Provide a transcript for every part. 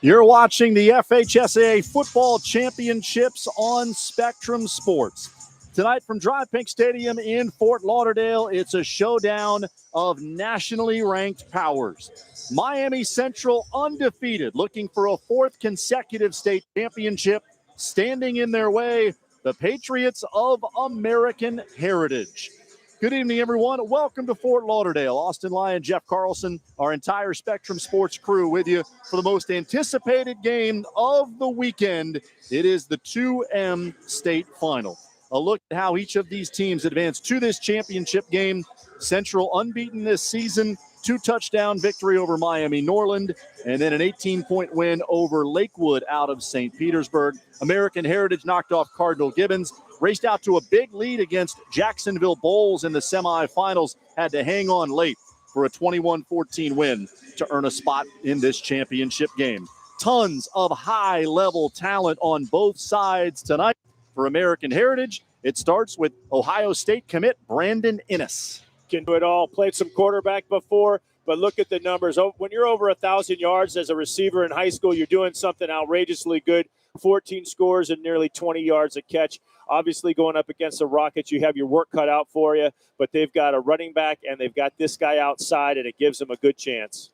You're watching the FHSAA Football Championships on Spectrum Sports. Tonight from Drive Pink Stadium in Fort Lauderdale, it's a showdown of nationally ranked powers. Miami Central undefeated, looking for a fourth consecutive state championship. Standing in their way, the Patriots of American heritage. Good evening, everyone. Welcome to Fort Lauderdale. Austin Lyon, Jeff Carlson, our entire Spectrum Sports crew with you for the most anticipated game of the weekend. It is the 2M state final. A look at how each of these teams advanced to this championship game. Central unbeaten this season, 2-touchdown victory over Miami Norland, and then an 18-point win over Lakewood out of St. Petersburg. American Heritage knocked off Cardinal Gibbons, raced out to a big lead against Jacksonville Bowls in the semifinals, had to hang on late for a 21-14 win to earn a spot in this championship game. Tons of high-level talent on both sides tonight for American Heritage. It starts with Ohio State commit Brandon Innes. Can do it all. Played some quarterback before, but look at the numbers. When you're over 1,000 yards as a receiver in high school, you're doing something outrageously good. 14 scores and nearly 20 yards a catch. Obviously, going up against the Rockets, you have your work cut out for you, but they've got a running back, and they've got this guy outside, and it gives them a good chance.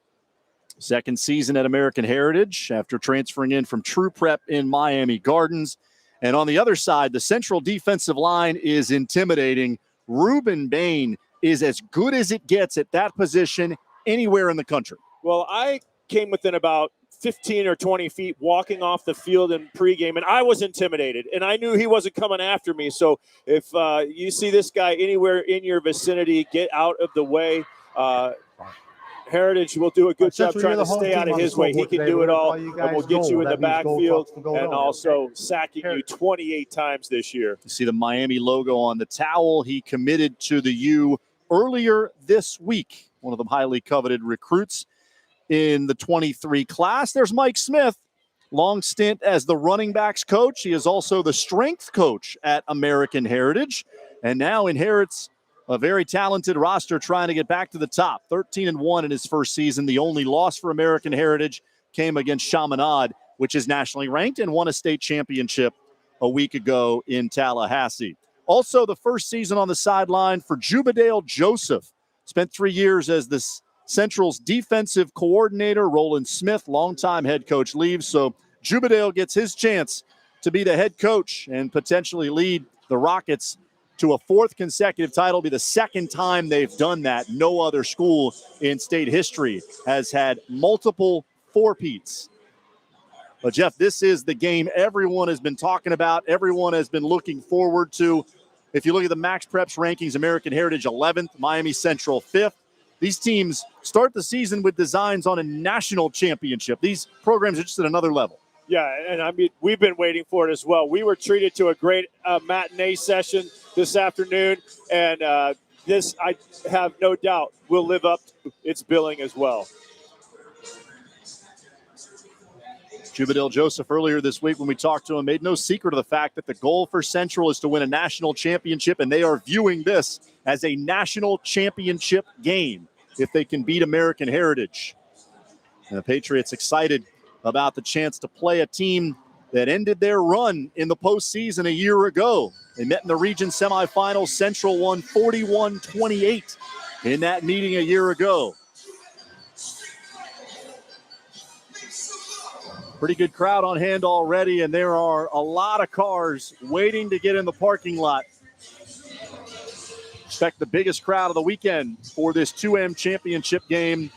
Second season at American Heritage after transferring in from True Prep in Miami Gardens. And on the other side, the Central defensive line is intimidating. Ruben Bain is as good as it gets at that position anywhere in the country. Well, I came within about 15 or 20 feet walking off the field in pregame, and I was intimidated, and I knew he wasn't coming after me. So if you see this guy anywhere in your vicinity, get out of the way. Heritage will do a good job trying to stay out of his way. He can do it all, and will get you in the backfield and also sacking you 28 times this year. You see the Miami logo on the towel. He committed to the U earlier this week, one of the highly coveted recruits in the 23 class. There's Mike Smith, long stint as the running backs coach. He is also the strength coach at American Heritage, and now inherits a very talented roster trying to get back to the top. 13-1 in his first season. The only loss for American Heritage came against Chaminade, which is nationally ranked and won a state championship a week ago in Tallahassee. Also, the first season on the sideline for Jubadale Joseph. Spent 3 years as the Central's defensive coordinator. Roland Smith, longtime head coach, leaves. So Jubadale gets his chance to be the head coach and potentially lead the Rockets to a fourth consecutive title. It'll be the second time they've done that. No other school in state history has had multiple four-peats. But, Jeff, this is the game everyone has been talking about, everyone has been looking forward to. If you look at the Max Preps rankings, American Heritage 11th, Miami Central 5th. These teams start the season with designs on a national championship. These programs are just at another level. Yeah, and I mean, we've been waiting for it as well. We were treated to a great matinee session this afternoon, and this, I have no doubt, will live up to its billing as well. Jubadale Joseph earlier this week when we talked to him made no secret of the fact that the goal for Central is to win a national championship, and they are viewing this as a national championship game if they can beat American Heritage. And the Patriots excited about the chance to play a team that ended their run in the postseason a year ago. They met in the region semifinals. Central won 41-28 in that meeting a year ago. Pretty good crowd on hand already, and there are a lot of cars waiting to get in the parking lot. Expect the biggest crowd of the weekend for this 2M championship game.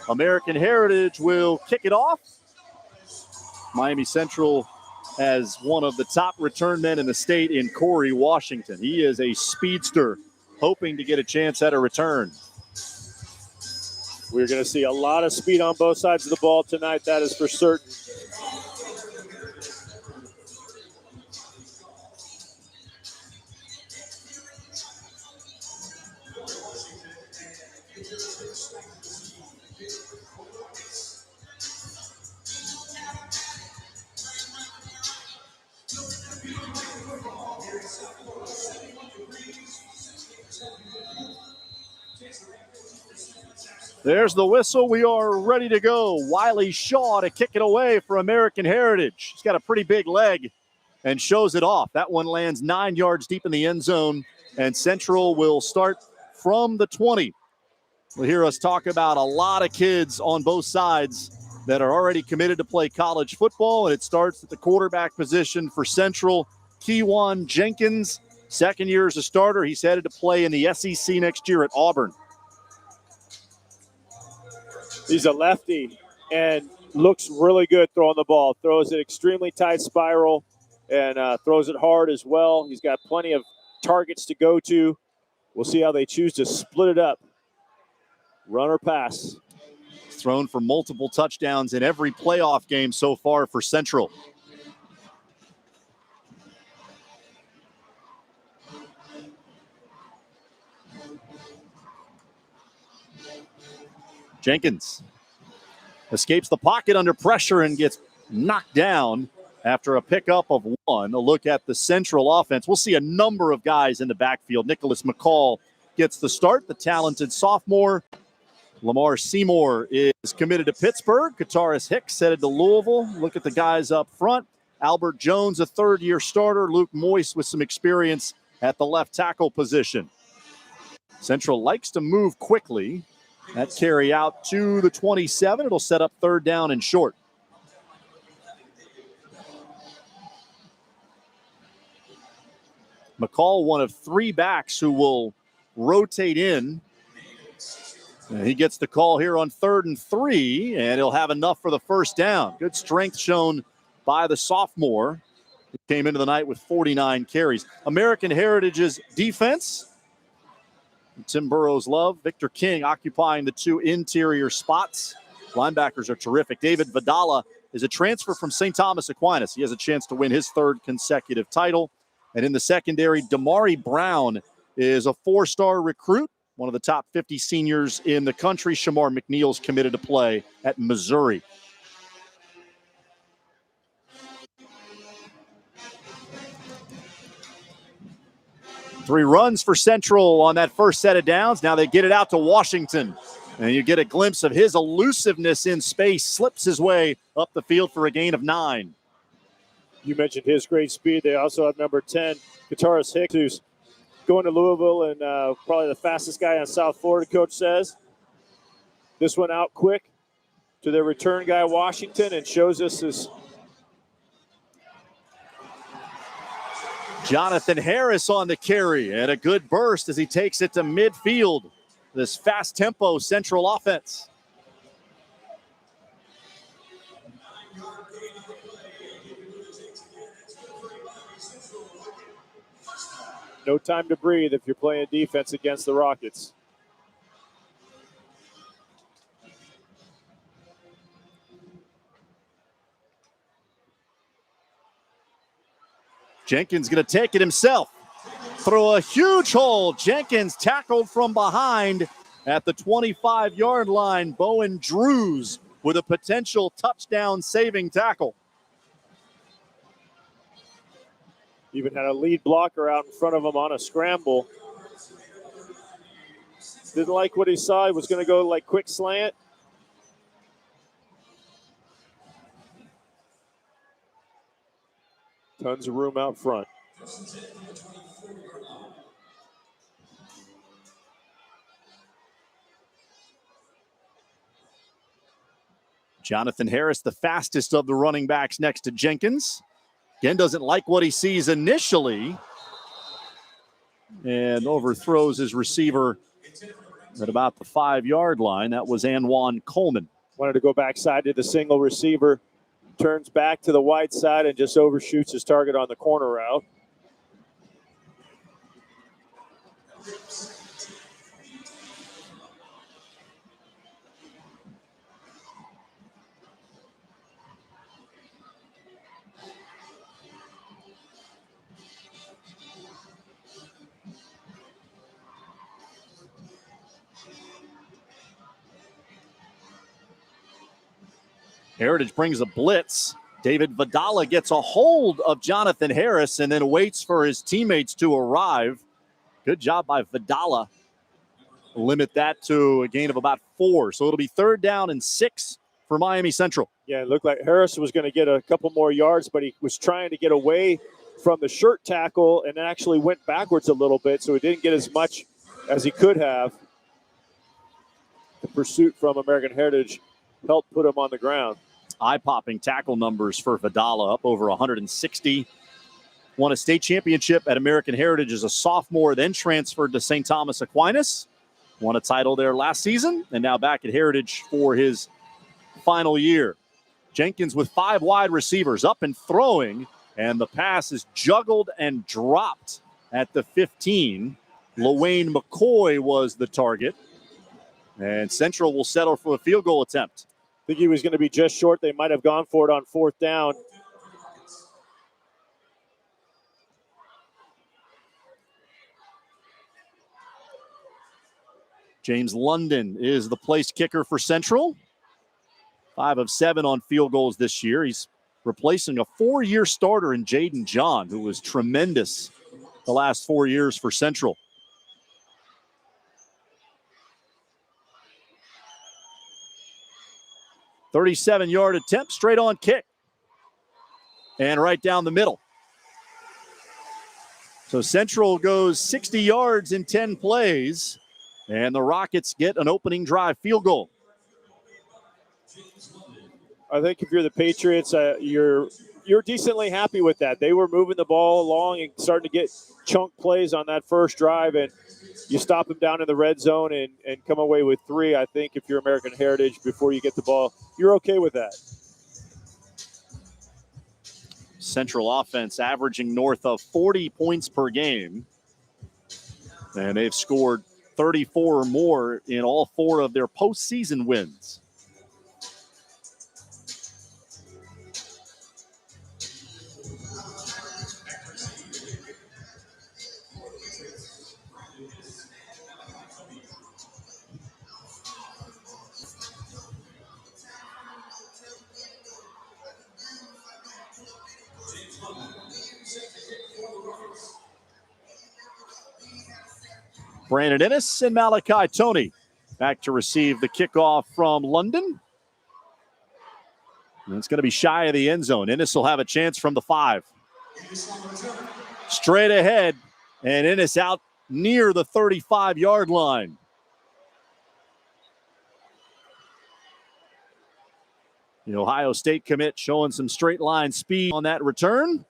American Heritage will kick it off. Miami Central has one of the top return men in the state in Corey Washington. He is a speedster, hoping to get a chance at a return. We're going to see a lot of speed on both sides of the ball tonight, that is for certain. There's the whistle. We are ready to go. Wiley Shaw to kick it away for American Heritage. He's got a pretty big leg and shows it off. That one lands 9 yards deep in the end zone, and Central will start from the 20. We'll hear us talk about a lot of kids on both sides that are already committed to play college football, and it starts at the quarterback position for Central. Keywan Jenkins, second year as a starter. He's headed to play in the SEC next year at Auburn. He's a lefty and looks really good throwing the ball. Throws it extremely tight spiral and throws it hard as well. He's got plenty of targets to go to. We'll see how they choose to split it up. Run or pass. Thrown for multiple touchdowns in every playoff game so far for Central. Jenkins escapes the pocket under pressure and gets knocked down after a pickup of one. A look at the Central offense. We'll see a number of guys in the backfield. Nicholas McCall gets the start, the talented sophomore. Lamar Seymour is committed to Pittsburgh. Kataris Hicks headed to Louisville. Look at the guys up front. Albert Jones, a third-year starter. Luke Moyce with some experience at the left tackle position. Central likes to move quickly. That carry out to the 27. It'll set up third down and short. McCall, one of three backs who will rotate in. And he gets the call here on 3rd and 3, and he'll have enough for the first down. Good strength shown by the sophomore. He came into the night with 49 carries. American Heritage's defense, Tim Burrows' love. Victor King occupying the two interior spots. Linebackers are terrific. David Vidala is a transfer from St. Thomas Aquinas. He has a chance to win his third consecutive title. And in the secondary, Damari Brown is a 4-star recruit, one of the top 50 seniors in the country. Shamar McNeil's committed to play at Missouri. Three runs for Central on that first set of downs. Now they get it out to Washington. And you get a glimpse of his elusiveness in space. Slips his way up the field for a gain of 9. You mentioned his great speed. They also have number 10, Kataris Hicks, who's going to Louisville and probably the fastest guy on South Florida, coach says. This one out quick to their return guy, Washington, and shows us his. Jonathan Harris on the carry, and a good burst as he takes it to midfield. This fast tempo Central offense. No time to breathe if you're playing defense against the Rockets. Jenkins going to take it himself. Throw a huge hole. Jenkins tackled from behind at the 25-yard line. Bowen Drews with a potential touchdown saving tackle. Even had a lead blocker out in front of him on a scramble. Didn't like what he saw. He was going to go like quick slant. Tons of room out front. Jonathan Harris, the fastest of the running backs next to Jenkins. Again, doesn't like what he sees initially. And overthrows his receiver at about the 5-yard line. That was Anwan Coleman. Wanted to go backside to the single receiver. Turns back to the wide side and just overshoots his target on the corner route. Heritage brings a blitz. David Vidala gets a hold of Jonathan Harris and then waits for his teammates to arrive. Good job by Vidala. limit that to a gain of about 4. So it'll be 3rd down and 6 for Miami Central. Yeah, it looked like Harris was going to get a couple more yards, but he was trying to get away from the shirt tackle and actually went backwards a little bit, so he didn't get as much as he could have. The pursuit from American Heritage helped put him on the ground. Eye-popping tackle numbers for Vidala, up over 160. Won a state championship at American Heritage as a sophomore, then transferred to St. Thomas Aquinas. Won a title there last season, and now back at Heritage for his final year. Jenkins with 5 wide receivers, up and throwing, and the pass is juggled and dropped at the 15. LaWayne McCoy was the target, and Central will settle for a field goal attempt. I think he was going to be just short. They might have gone for it on 4th down. James London is the place kicker for Central. 5 of 7 on field goals this year. He's replacing a 4-year starter in Jaden John, who was tremendous the last 4 years for Central. .37-yard attempt, straight on kick. And right down the middle. So Central goes 60 yards in 10 plays, and the Rockets get an opening drive field goal. I think if you're the Patriots, you're decently happy with that. They were moving the ball along and starting to get chunk plays on that first drive, and you stop them down in the red zone and come away with 3. I think if you're American Heritage, before you get the ball, you're okay with that. Central offense averaging north of 40 points per game, and they've scored 34 or more in all 4 of their postseason wins. Brandon Ennis and Malachi Tony back to receive the kickoff from London. And it's going to be shy of the end zone. Ennis will have a chance from the 5. Straight ahead, and Ennis out near the 35-yard line. The Ohio State commit showing some straight line speed on that return.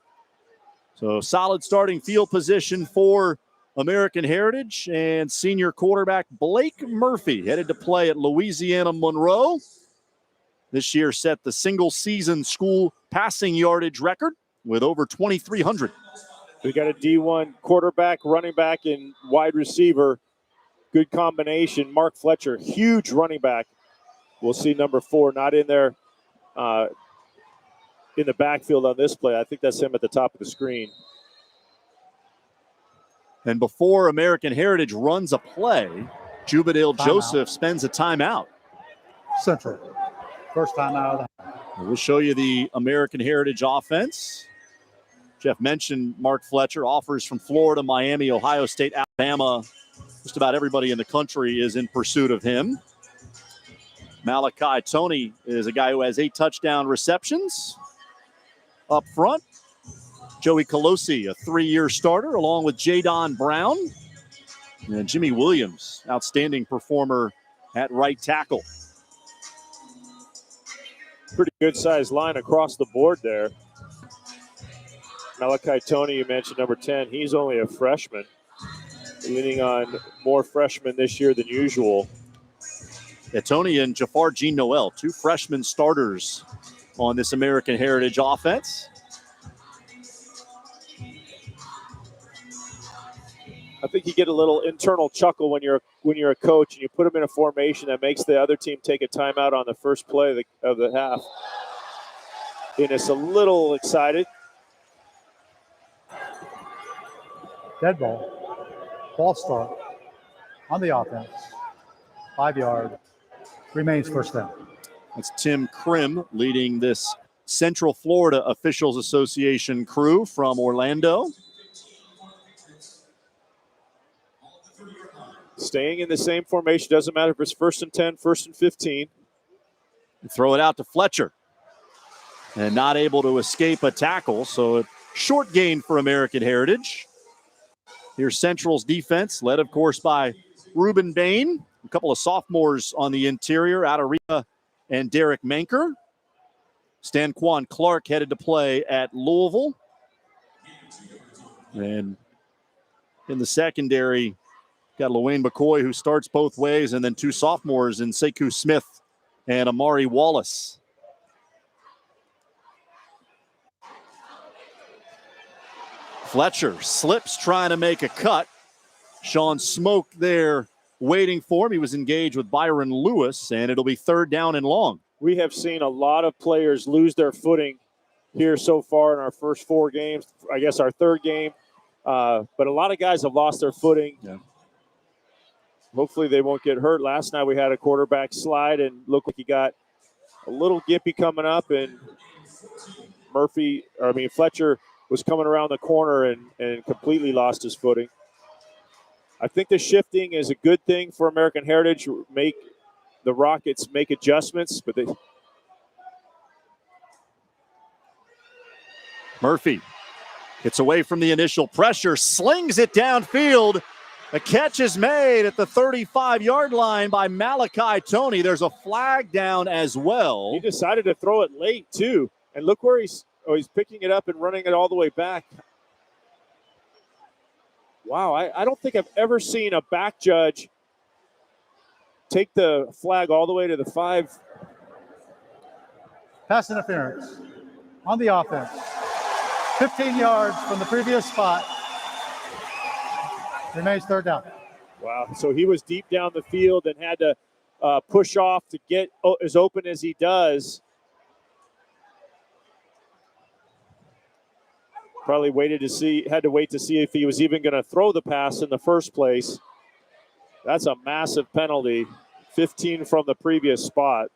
So solid starting field position for American Heritage, and senior quarterback Blake Murphy headed to play at Louisiana Monroe. This year set the single-season school passing yardage record with over 2,300. We got a D1 quarterback, running back, and wide receiver. Good combination. Mark Fletcher, huge running back. We'll see number 4 not in there in the backfield on this play. I think that's him at the top of the screen. And before American Heritage runs a play, Jubadale Joseph spends a timeout. Central. First timeout. We'll show you the American Heritage offense. Jeff mentioned Mark Fletcher, offers from Florida, Miami, Ohio State, Alabama. Just about everybody in the country is in pursuit of him. Malachi Tony is a guy who has 8 touchdown receptions. Up front, Joey Colosi, a 3-year starter, along with Jadon Brown. And Jimmy Williams, outstanding performer at right tackle. Pretty good-sized line across the board there. Malachi Tony, you mentioned number 10. He's only a freshman, leaning on more freshmen this year than usual. Yeah, Tony and Jafar Jean Noel, 2 freshman starters on this American Heritage offense. I think you get a little internal chuckle when you're a coach and you put them in a formation that makes the other team take a timeout on the first play of the half. And it's a little excited. Dead ball. Ball start on the offense. 5 yard. Remains first down. That's Tim Krim leading this Central Florida Officials Association crew from Orlando. Staying in the same formation. Doesn't matter if it's 1st and 10, 1st and 15. Throw it out to Fletcher. And not able to escape a tackle, so a short gain for American Heritage. Here's Central's defense, led, of course, by Ruben Bain. A couple of sophomores on the interior, Adarita and Derek Manker. Stanquan Clark headed to play at Louisville. And in the secondary, got LaWayne McCoy, who starts both ways, and then two sophomores in Sekou Smith and Amari Wallace. Fletcher slips trying to make a cut. Sean Smoke there waiting for him. He was engaged with Byron Lewis, and it'll be 3rd down and long. We have seen a lot of players lose their footing here so far in our first 4 games. I guess our 3rd game. But a lot of guys have lost their footing. Yeah. Hopefully they won't get hurt. Last night we had a quarterback slide and looked like he got a little gimpy coming up, and Fletcher was coming around the corner and completely lost his footing. I think the shifting is a good thing for American Heritage. Make the Rockets make adjustments, but Murphy gets away from the initial pressure, slings it downfield. A catch is made at the 35-yard line by Malachi Toney. There's a flag down as well. He decided to throw it late, too. And look where he's picking it up and running it all the way back. Wow, I don't think I've ever seen a back judge take the flag all the way to the 5. Pass interference on the offense. 15 yards from the previous spot. Remains 3rd down. Wow, so he was deep down the field and had to push off to get as open as he does. Probably had to wait to see if he was even going to throw the pass in the first place. That's a massive penalty. 15 from the previous spot.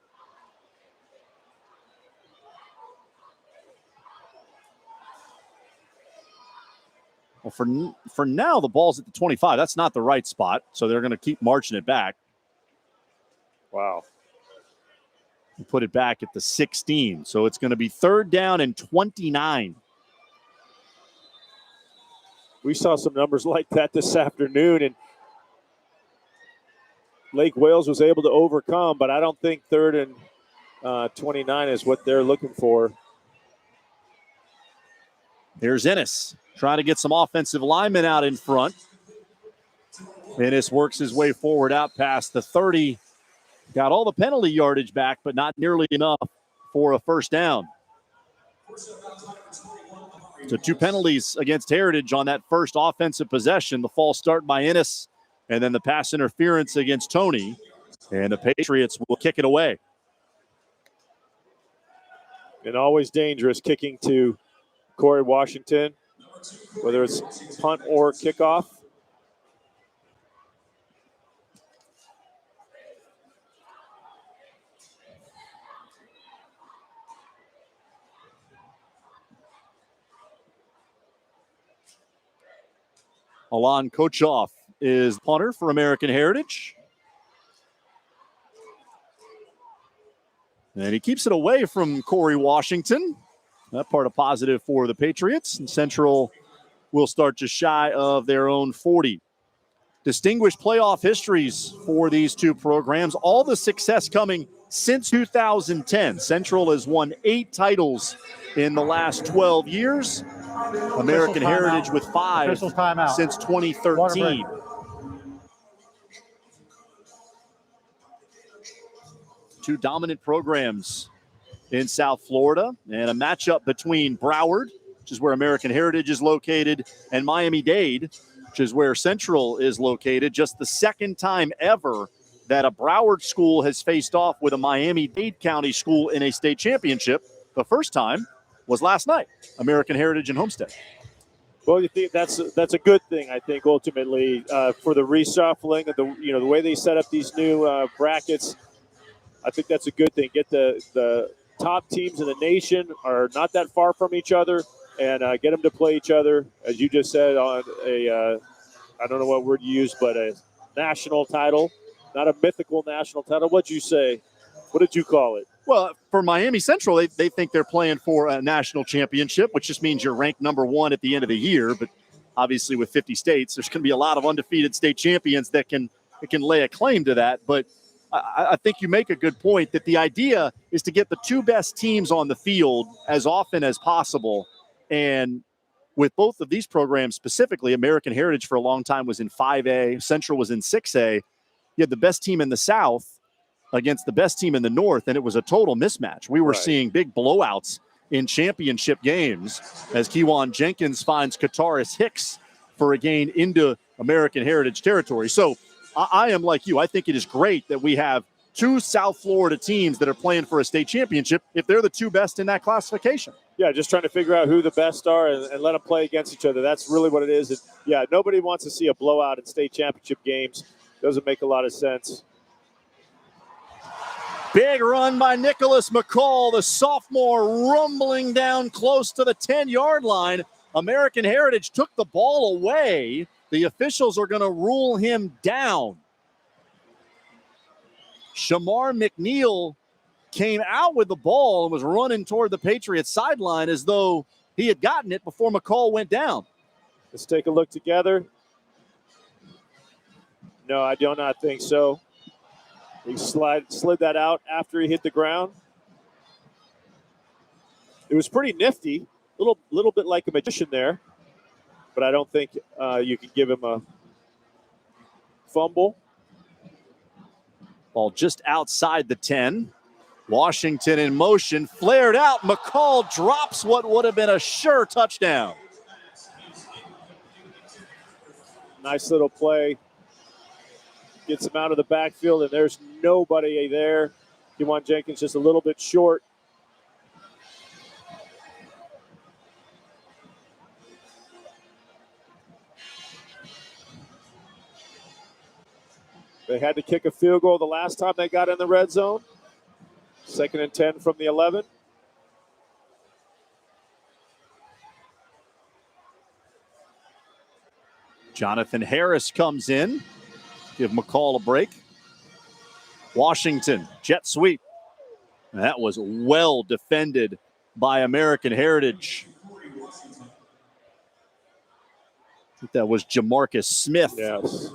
Well, for now, the ball's at the 25. That's not the right spot, so they're going to keep marching it back. Wow. And put it back at the 16. So it's going to be 3rd down and 29. We saw some numbers like that this afternoon, and Lake Wales was able to overcome, but I don't think 3rd and 29 is what they're looking for. Here's Ennis trying to get some offensive linemen out in front. Ennis works his way forward out past the 30. Got all the penalty yardage back, but not nearly enough for a 1st down. So 2 penalties against Heritage on that first offensive possession. The false start by Ennis, and then the pass interference against Toney. And the Patriots will kick it away. And always dangerous kicking to Corey Washington, whether it's punt or kickoff. Alon Kochoff is punter for American Heritage. And he keeps it away from Corey Washington. That part a positive for the Patriots. And Central will start just shy of their own 40. Distinguished playoff histories for these two programs. All the success coming since 2010. Central has won 8 titles in the last 12 years. American Heritage with 5 since 2013. Two dominant programs in South Florida, and a matchup between Broward, which is where American Heritage is located, and Miami-Dade, which is where Central is located. Just the 2nd time ever that a Broward school has faced off with a Miami-Dade County school in a state championship. The first time was last night, American Heritage and Homestead. Well, you think that's a good thing, I think, ultimately, for the reshuffling of the way they set up these new brackets. I think that's a good thing. Get the top teams in the nation are not that far from each other, and get them to play each other, as you just said, on I don't know what word you used, but a national title, not a mythical national title. What'd you say? What did you call it? Well, for Miami Central, they think they're playing for a national championship, which just means you're ranked number one at the end of the year. But obviously with 50 states, there's going to be a lot of undefeated state champions that can lay a claim to that. But I think you make a good point that the idea is to get the two best teams on the field as often as possible. And with both of these programs specifically, American Heritage for a long time was in 5A, Central was in 6A. You had the best team in the South against the best team in the North, and it was a total mismatch. We were seeing big blowouts in championship games as Kewan Jenkins finds Kataris Hicks for a gain into American Heritage territory. So I am like you. I think it is great that we have two South Florida teams that are playing for a state championship if they're the two best in that classification. Yeah, just trying to figure out who the best are and let them play against each other. That's really what it is. And yeah, nobody wants to see a blowout in state championship games. Doesn't make a lot of sense. Big run by Nicholas McCall, the sophomore, rumbling down close to the 10-yard line. American Heritage took the ball away. The officials are going to rule him down. Shamar McNeil came out with the ball and was running toward the Patriots sideline as though he had gotten it before McCall went down. Let's take a look together. No, I do not think so. He slid that out after he hit the ground. It was pretty nifty, little bit like a magician there, but I don't think you can give him a fumble. Ball just outside the 10. Washington in motion, flared out. McCall drops what would have been a sure touchdown. Nice little play. Gets him out of the backfield, and there's nobody there. Kewan Jenkins just a little bit short. They had to kick a field goal the last time they got in the red zone. 2nd and 10 from the 11. Jonathan Harris comes in. Give McCall a break. Washington, jet sweep. That was well defended by American Heritage. I think that was Jamarcus Smith. Yes.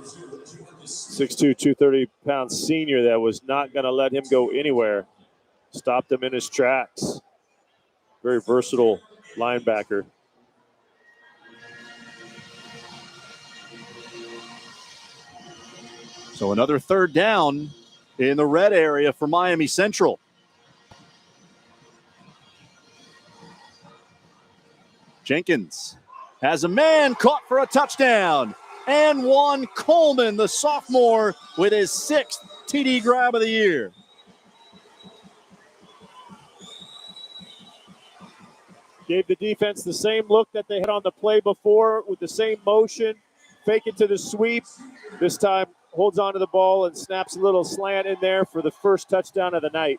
6'2", 230-pound senior that was not going to let him go anywhere. Stopped him in his tracks. Very versatile linebacker. So another third down in the red area for Miami Central. Jenkins has a man caught for a touchdown. And Juan Coleman, the sophomore, with his 6th TD grab of the year. Gave the defense the same look that they had on the play before with the same motion. Fake it to the sweep. This time holds onto the ball and snaps a little slant in there for the first touchdown of the night.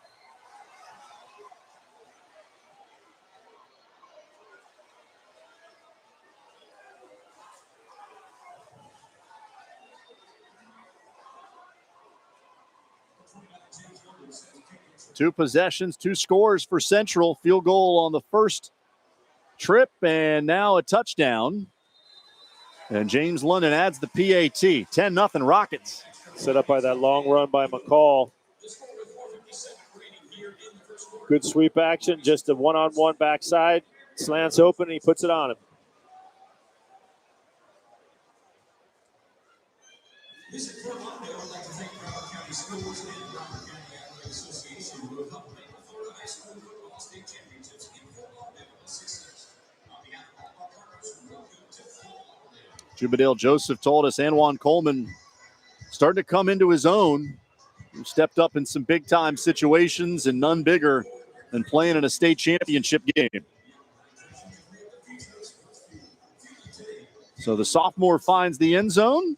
Two possessions, two scores for Central. Field goal on the first trip, and now a touchdown. And James London adds the PAT. 10-0 Rockets. Set up by that long run by McCall. Good sweep action, just a one-on-one backside. Slants open, and he puts it on him. Jubadale Joseph told us Anwan Coleman starting to come into his own. He stepped up in some big-time situations and none bigger than playing in a state championship game. So the sophomore finds the end zone.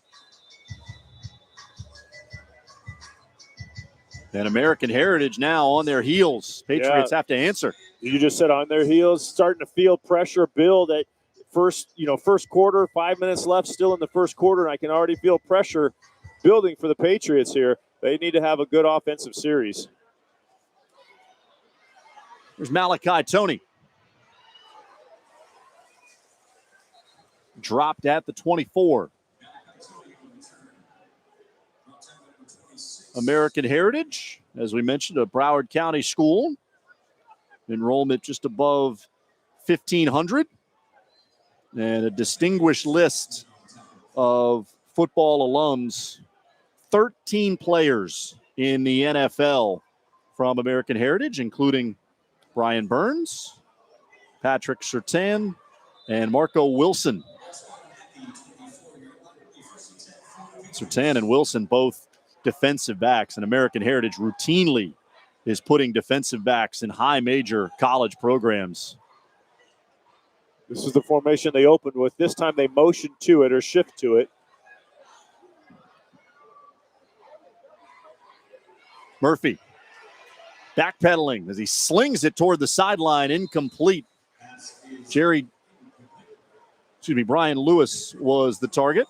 And American Heritage now on their heels. Patriots have to answer. You just said on their heels, starting to feel pressure build at first quarter, 5 minutes left still in the first quarter, and I can already feel pressure building for the Patriots here. They need to have a good offensive series. There's Malachi Toney. Dropped at the 24. American Heritage, as we mentioned, a Broward County school. Enrollment just above 1,500. And a distinguished list of football alums. 13 players in the NFL from American Heritage, including Brian Burns, Patrick Surtain, and Marco Wilson. Surtain and Wilson both defensive backs, and American Heritage routinely is putting defensive backs in high major college programs. This is the formation they opened with. This time they motion to it or shift to it. Murphy backpedaling as he slings it toward the sideline, incomplete. Brian Lewis was the target.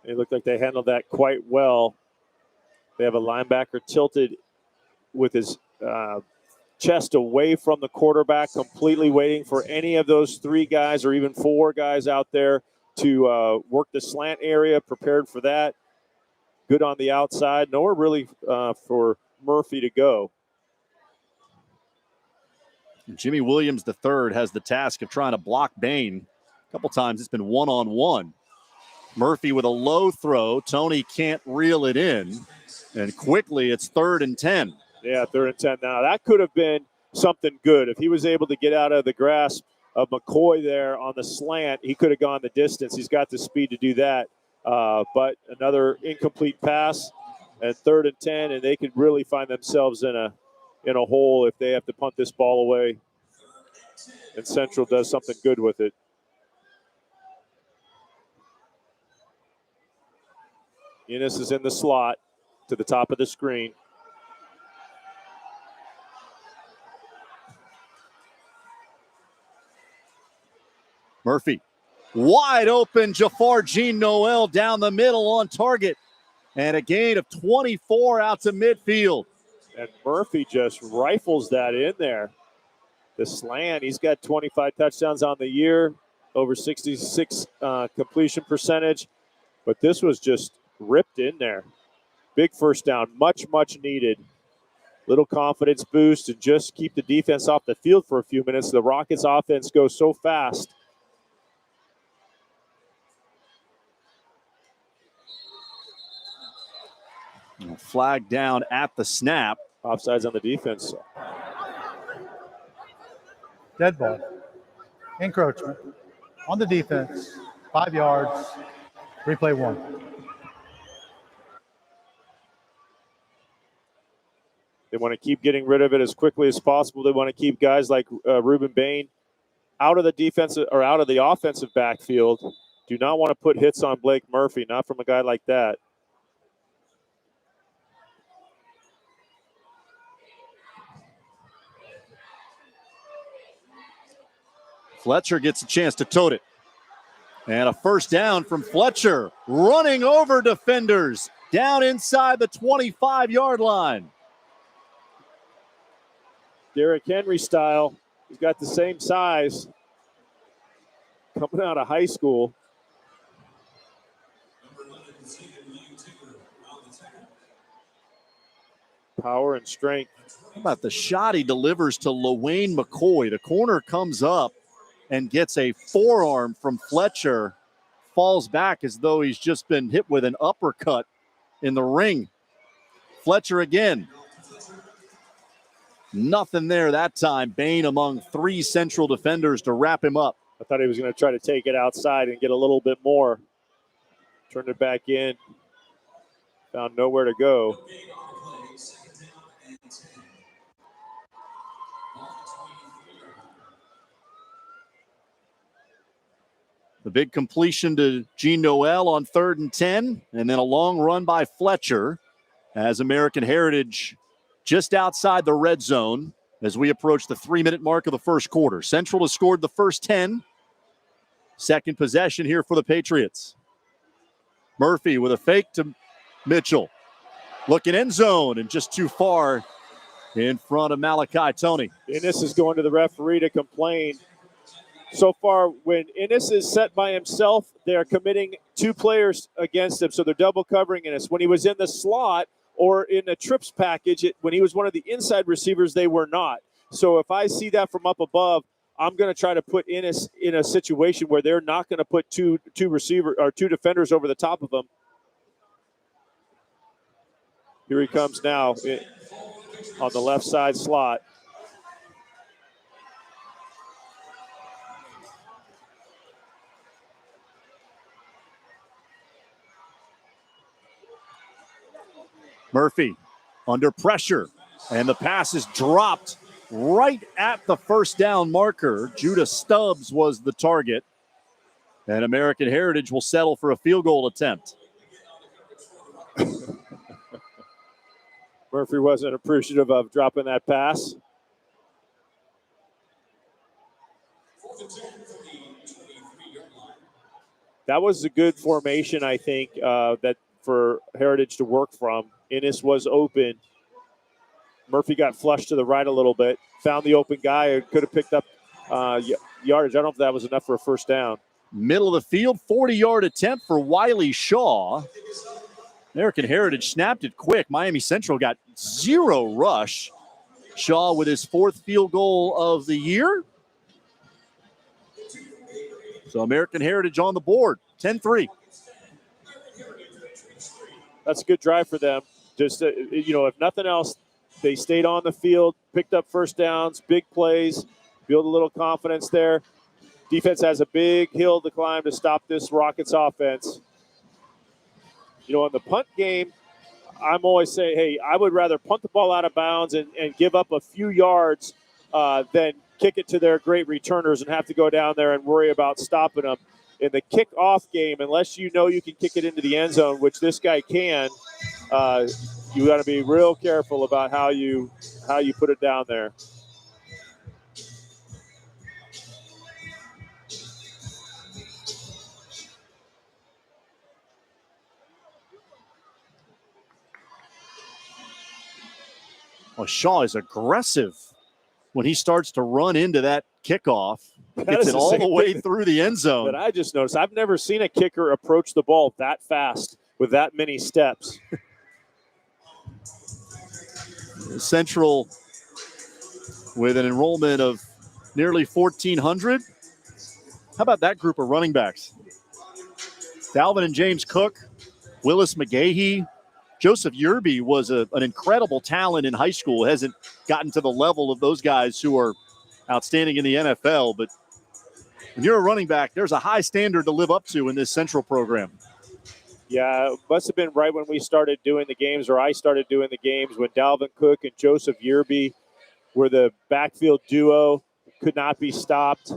It looked like they handled that quite well. They have a linebacker tilted with his chest away from the quarterback, completely waiting for any of those three guys or even four guys out there to work the slant area, prepared for that. Good on the outside. Nowhere really for Murphy to go. Jimmy Williams III has the task of trying to block Bain. A couple times it's been one-on-one. Murphy with a low throw. Toney can't reel it in. And quickly it's 3rd and 10. Yeah, 3rd and 10 now. That could have been something good. If he was able to get out of the grasp of McCoy there on the slant, he could have gone the distance. He's got the speed to do that. But another incomplete pass and 3rd and 10, and they could really find themselves in a hole if they have to punt this ball away. And Central does something good with it. Enos is in the slot to the top of the screen. Murphy, wide open. Jafar Jean Noel down the middle on target. And a gain of 24 out to midfield. And Murphy just rifles that in there. The slant, he's got 25 touchdowns on the year, over 66 completion percentage. But this was just ripped in there. Big first down, much needed. Little confidence boost and just keep the defense off the field for a few minutes. The Rockets offense goes so fast. Flag down at the snap. Offsides on the defense. Dead ball. Encroachment on the defense. 5 yards. Replay 1. They want to keep getting rid of it as quickly as possible. They want to keep guys like Ruben Bain out of the defensive or out of the offensive backfield. Do not want to put hits on Blake Murphy, not from a guy like that. Fletcher gets a chance to tote it. And a first down from Fletcher, running over defenders down inside the 25-yard line. Derrick Henry style. He's got the same size. Coming out of high school. Power and strength. How about the shot he delivers to LaWayne McCoy? The corner comes up and gets a forearm from Fletcher. Falls back as though he's just been hit with an uppercut in the ring. Fletcher again. Nothing there that time. Bain among 3 Central defenders to wrap him up. I thought he was going to try to take it outside and get a little bit more. Turned it back in. Found nowhere to go. The big completion to Jean Noel on 3rd and 10, and then a long run by Fletcher as American Heritage just outside the red zone as we approach the 3-minute mark of the first quarter. Central has scored the first 10. Second possession here for the Patriots. Murphy with a fake to Mitchell. Looking end zone and just too far in front of Malachi Tony. Ennis is going to the referee to complain. So far, when Ennis is set by himself, they're committing 2 players against him, so they're double covering Ennis. When he was in the slot or in a trips package, when he was one of the inside receivers, they were not. So if I see that from up above, I'm going to try to put Ennis in a situation where they're not going to put two defenders over the top of him. Here he comes now on the left side slot. Murphy under pressure, and the pass is dropped right at the first down marker. Judah Stubbs was the target, and American Heritage will settle for a field goal attempt. Murphy wasn't appreciative of dropping that pass. That was a good formation, I think, that for Heritage to work from. Ennis was open. Murphy got flushed to the right a little bit, found the open guy, could have picked up yardage. I don't know if that was enough for a first down. Middle of the field, 40-yard attempt for Wiley Shaw. American Heritage snapped it quick. Miami Central got 0 rush. Shaw with his 4th field goal of the year. So American Heritage on the board, 10-3. That's a good drive for them. Just, if nothing else, they stayed on the field, picked up first downs, big plays, build a little confidence there. Defense has a big hill to climb to stop this Rockets offense. In the punt game, I'm always saying, hey, I would rather punt the ball out of bounds and give up a few yards than kick it to their great returners and have to go down there and worry about stopping them. In the kick-off game, unless you know you can kick it into the end zone, which this guy can, you got to be real careful about how you put it down there. Well, Shaw is aggressive when he starts to run into that kickoff. Gets it all the way through the end zone. But I just noticed, I've never seen a kicker approach the ball that fast with that many steps. Central with an enrollment of nearly 1,400. How about that group of running backs? Dalvin and James Cook, Willis McGahee. Joseph Yerby was an incredible talent in high school. Hasn't gotten to the level of those guys who are outstanding in the NFL. But when you're a running back, there's a high standard to live up to in this Central program. Yeah, it must have been right when we started doing the games, or I started doing the games, when Dalvin Cook and Joseph Yerby were the backfield duo, could not be stopped.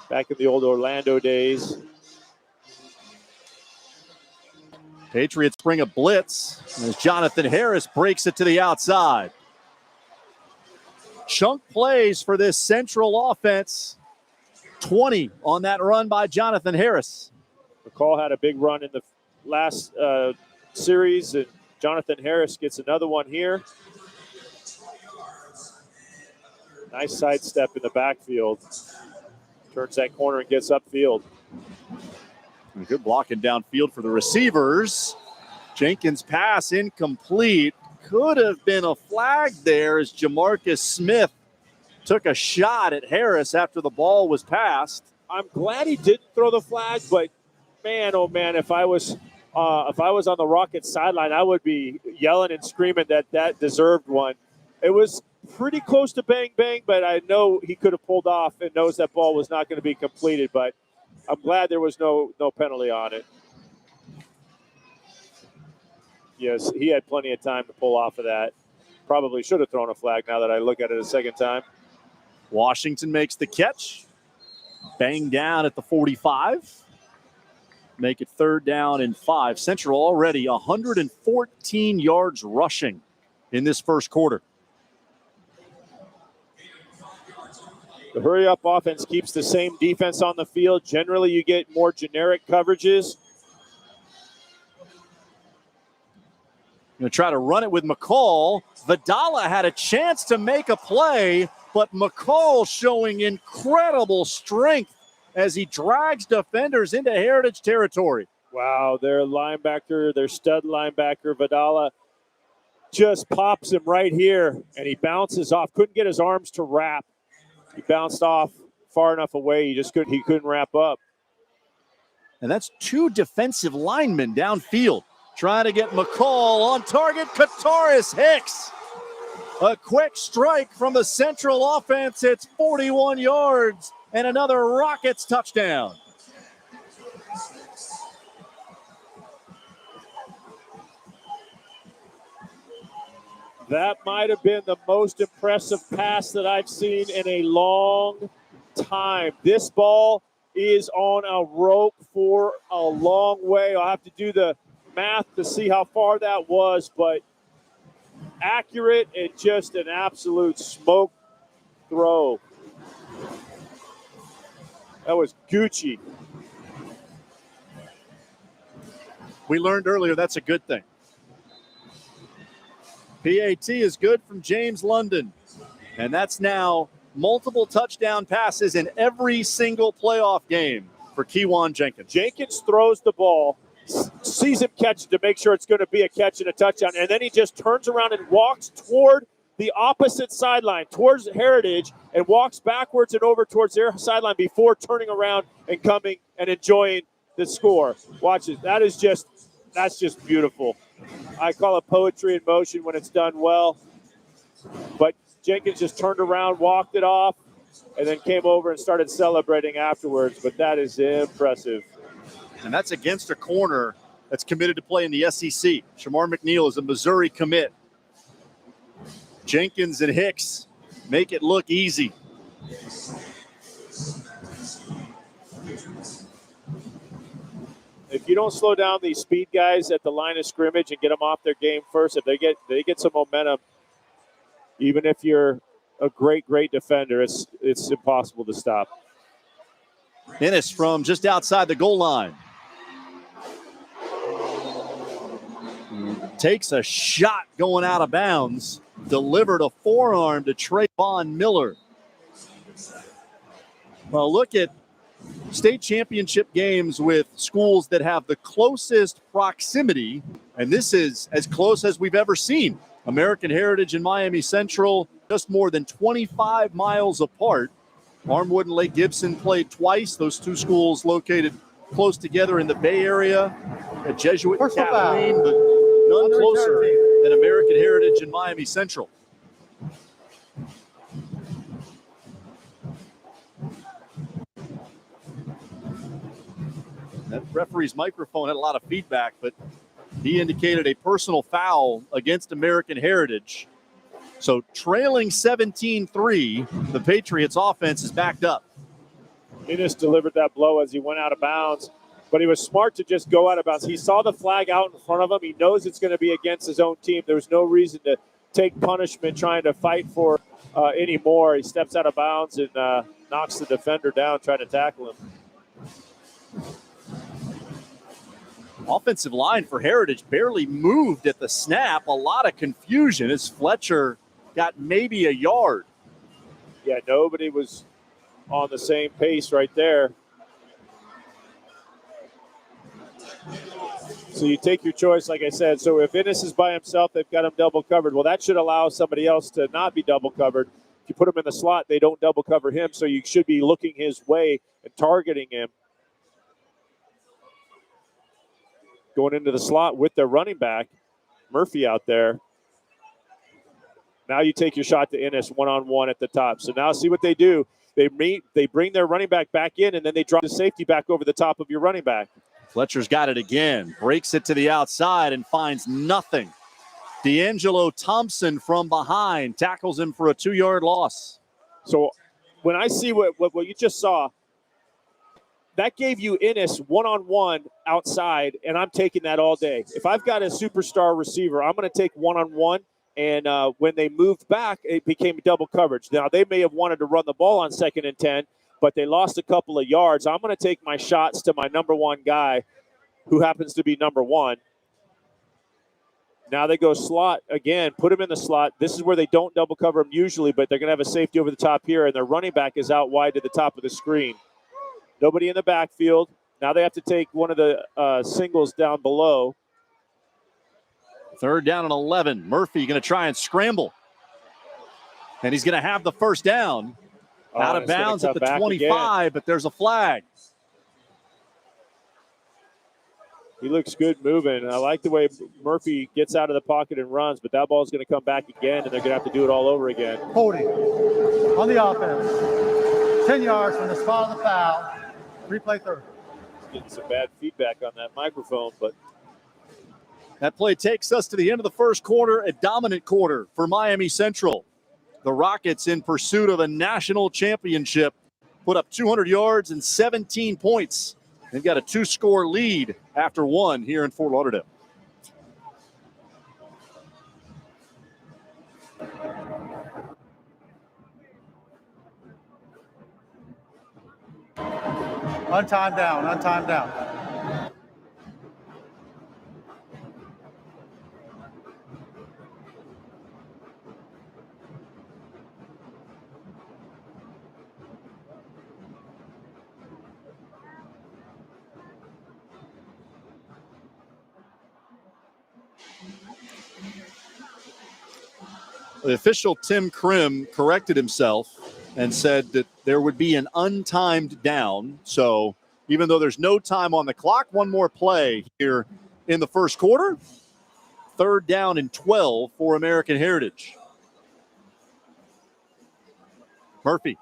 Back in the old Orlando days. Patriots bring a blitz as Jonathan Harris breaks it to the outside. Chunk plays for this Central offense. 20 on that run by Jonathan Harris. McCall had a big run in the last series, and Jonathan Harris gets another one here. Nice sidestep in the backfield. Turns that corner and gets upfield. Good blocking downfield for the receivers. Jenkins' pass incomplete. Could have been a flag there as Jamarcus Smith took a shot at Harris after the ball was passed. I'm glad he didn't throw the flag, but man, oh man, if I was on the Rockets sideline, I would be yelling and screaming that deserved one. It was pretty close to bang bang, but I know he could have pulled off and knows that ball was not going to be completed. But I'm glad there was no penalty on it. Yes, he had plenty of time to pull off of that. Probably should have thrown a flag now that I look at it a second time. Washington makes the catch. Bang down at the 45. Make it 3rd down and 5. Central already 114 yards rushing in this first quarter. The hurry-up offense keeps the same defense on the field. Generally, you get more generic coverages. Going to try to run it with McCall. Vidala had a chance to make a play, but McCall showing incredible strength as he drags defenders into Heritage territory. Wow, their linebacker, their stud linebacker, Vidala, just pops him right here, and he bounces off. Couldn't get his arms to wrap. He bounced off far enough away. He couldn't wrap up. And that's two defensive linemen downfield trying to get McCall on target. Kataris Hicks. A quick strike from the Central offense. It's 41 yards and another Rockets touchdown. That might have been the most impressive pass that I've seen in a long time. This ball is on a rope for a long way. I'll have to do the math to see how far that was, but accurate and just an absolute smoke throw. That was Gucci. We learned earlier that's a good thing. PAT is good from James London. And that's now multiple touchdown passes in every single playoff game for Kewan Jenkins. Jenkins throws the ball, sees him catch it to make sure it's going to be a catch and a touchdown, and then he just turns around and walks toward the opposite sideline, towards Heritage, and walks backwards and over towards their sideline before turning around and coming and enjoying the score. Watch it. That's just beautiful. I call it poetry in motion when it's done well. But Jenkins just turned around, walked it off, and then came over and started celebrating afterwards. But that is impressive. And that's against a corner that's committed to play in the SEC. Shamar McNeil is a Missouri commit. Jenkins and Hicks make it look easy. If you don't slow down these speed guys at the line of scrimmage and get them off their game first, if they get some momentum, even if you're a great defender, it's impossible to stop. Ennis from just outside the goal line. Takes a shot going out of bounds. Delivered a forearm to Trayvon Miller. Well, look at state championship games with schools that have the closest proximity, and this is as close as we've ever seen. American Heritage and Miami Central just more than 25 miles apart. Armwood and Lake Gibson played twice. Those two schools located close together in the Bay Area at Jesuit and Kathleen, but none closer than American Heritage and Miami Central. That referee's microphone had a lot of feedback, but he indicated a personal foul against American Heritage. So trailing 17-3, the Patriots offense is backed up. Ennis delivered that blow as he went out of bounds, but he was smart to just go out of bounds. He saw the flag out in front of him. He knows it's going to be against his own team. There was no reason to take punishment trying to fight for any more. He steps out of bounds and knocks the defender down trying to tackle him. Offensive line for Heritage barely moved at the snap. A lot of confusion as Fletcher got maybe a yard. Yeah, nobody was on the same pace right there. So you take your choice, like I said. So if Ennis is by himself, they've got him double covered. Well, that should allow somebody else to not be double covered. If you put him in the slot, they don't double cover him, so you should be looking his way and targeting him. Going into the slot with their running back, Murphy out there. Now you take your shot to Ennis one-on-one at the top. So now see what they do. They bring their running back in, and then they drop the safety back over the top of your running back. Fletcher's got it again. Breaks it to the outside and finds nothing. D'Angelo Thompson from behind tackles him for a 2-yard loss. So when I see what you just saw, that gave you Ennis one-on-one outside, and I'm taking that all day. If I've got a superstar receiver, I'm going to take one-on-one, and when they moved back, it became double coverage. Now, they may have wanted to run the ball on 2nd and 10, but they lost a couple of yards. I'm going to take my shots to my number one guy, who happens to be number one. Now they go slot again, put him in the slot. This is where they don't double cover him usually, but they're going to have a safety over the top here, and their running back is out wide to the top of the screen. Nobody in the backfield. Now they have to take one of the singles down below. 3rd down and 11. Murphy going to try and scramble. And he's going to have the first down. Out of bounds at the 25, again. But there's a flag. He looks good moving. I like the way Murphy gets out of the pocket and runs, but that ball is going to come back again, and they're going to have to do it all over again. Holding on the offense. 10 yards from the spot of the foul. Replay third. Getting some bad feedback on that microphone, but that play takes us to the end of the first quarter, a dominant quarter for Miami Central. The Rockets, in pursuit of a national championship, put up 200 yards and 17 points. They've got a 2-score lead after 1 here in Fort Lauderdale. Untimed down. The official, Tim Krim, corrected himself and said that there would be an untimed down. So even though there's no time on the clock, one more play here in the first quarter. 3rd down and 12 for American Heritage. Murphy.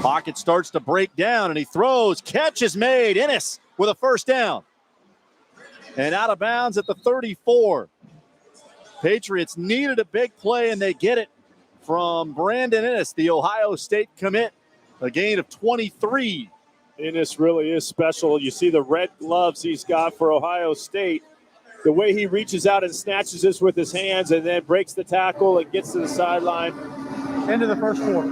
Pocket starts to break down, and he throws. Catch is made. Ennis with a first down. And out of bounds at the 34. Patriots needed a big play, and they get it from Brandon Ennis, the Ohio State commit. A gain of 23. Ennis really is special. You see the red gloves he's got for Ohio State. The way he reaches out and snatches this with his hands and then breaks the tackle and gets to the sideline. End of the first quarter.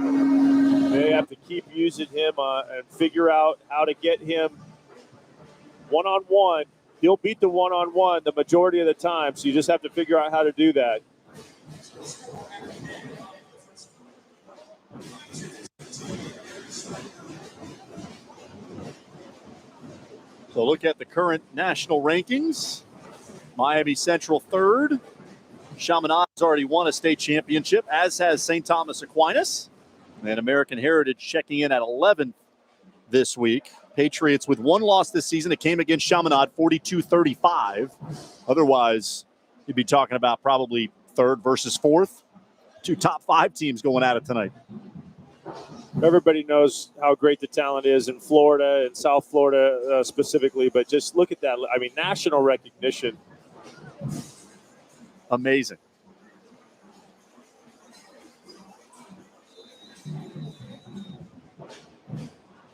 They have to keep using him and figure out how to get him one-on-one. He'll beat the one-on-one the majority of the time, so you just have to figure out how to do that. So look at the current national rankings. Miami Central 3rd. Chaminade has already won a state championship, as has St. Thomas Aquinas. And American Heritage checking in at 11th this week. Patriots with 1 loss this season. It came against Chaminade, 42-35. Otherwise, you'd be talking about probably 3rd versus 4th. 2 top 5 teams going at it tonight. Everybody knows how great the talent is in Florida and South Florida specifically, but just look at that. I mean, national recognition. Amazing.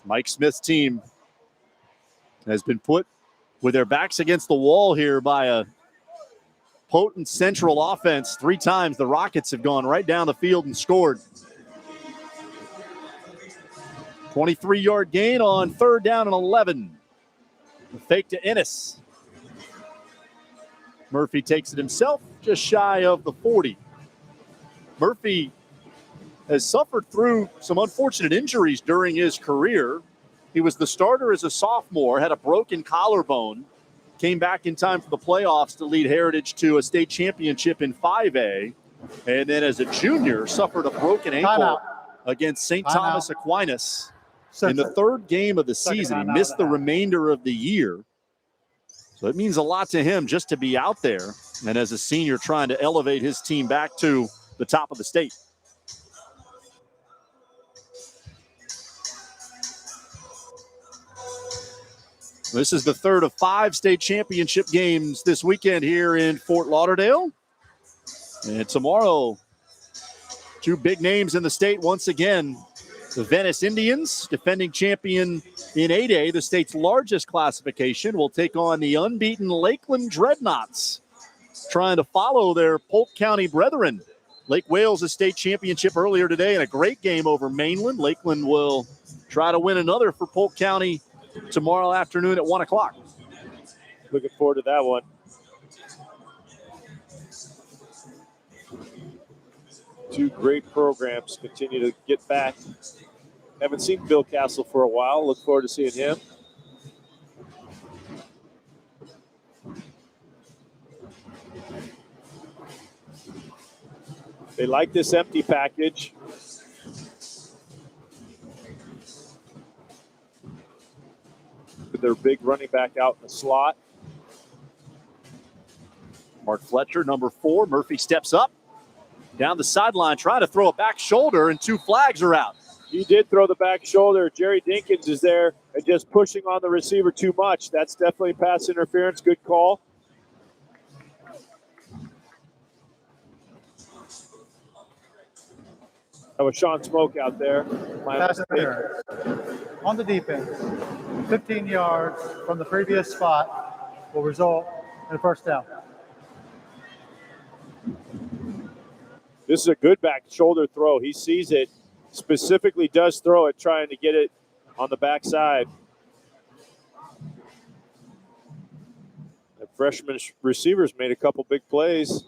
Mike Smith's team has been put with their backs against the wall here by a potent Central offense. 3 times the Rockets have gone right down the field and scored. 23-yard gain on 3rd down and 11. The fake to Ennis. Murphy takes it himself, just shy of the 40. Murphy has suffered through some unfortunate injuries during his career. He was the starter as a sophomore, had a broken collarbone, came back in time for the playoffs to lead Heritage to a state championship in 5A, and then as a junior suffered a broken ankle against St. Thomas Aquinas in the 3rd game of the season. He missed the remainder of the year. So it means a lot to him just to be out there, and as a senior trying to elevate his team back to the top of the state. This is the 3rd of 5 state championship games this weekend here in Fort Lauderdale. And tomorrow, 2 big names in the state once again. The Venice Indians, defending champion in 8A, the state's largest classification, will take on the unbeaten Lakeland Dreadnoughts, trying to follow their Polk County brethren. Lake Wales, a state championship earlier today, and a great game over Mainland. Lakeland will try to win another for Polk County tomorrow afternoon at 1 o'clock. Looking forward to that one. Two great programs continue to get back. Haven't seen Bill Castle for a while. Look forward to seeing him. They like this empty package. With their big running back out in the slot. Mark Fletcher, number 4. Murphy steps up. Down the sideline, trying to throw a back shoulder, and 2 flags are out. He did throw the back shoulder. Jerry Dinkins is there and just pushing on the receiver too much. That's definitely pass interference. Good call. That was Sean Smoke out there. Pass interference on the defense. 15 yards from the previous spot will result in a first down. This is a good back shoulder throw. He sees it, specifically does throw it, trying to get it on the backside. The freshman receivers made a couple big plays.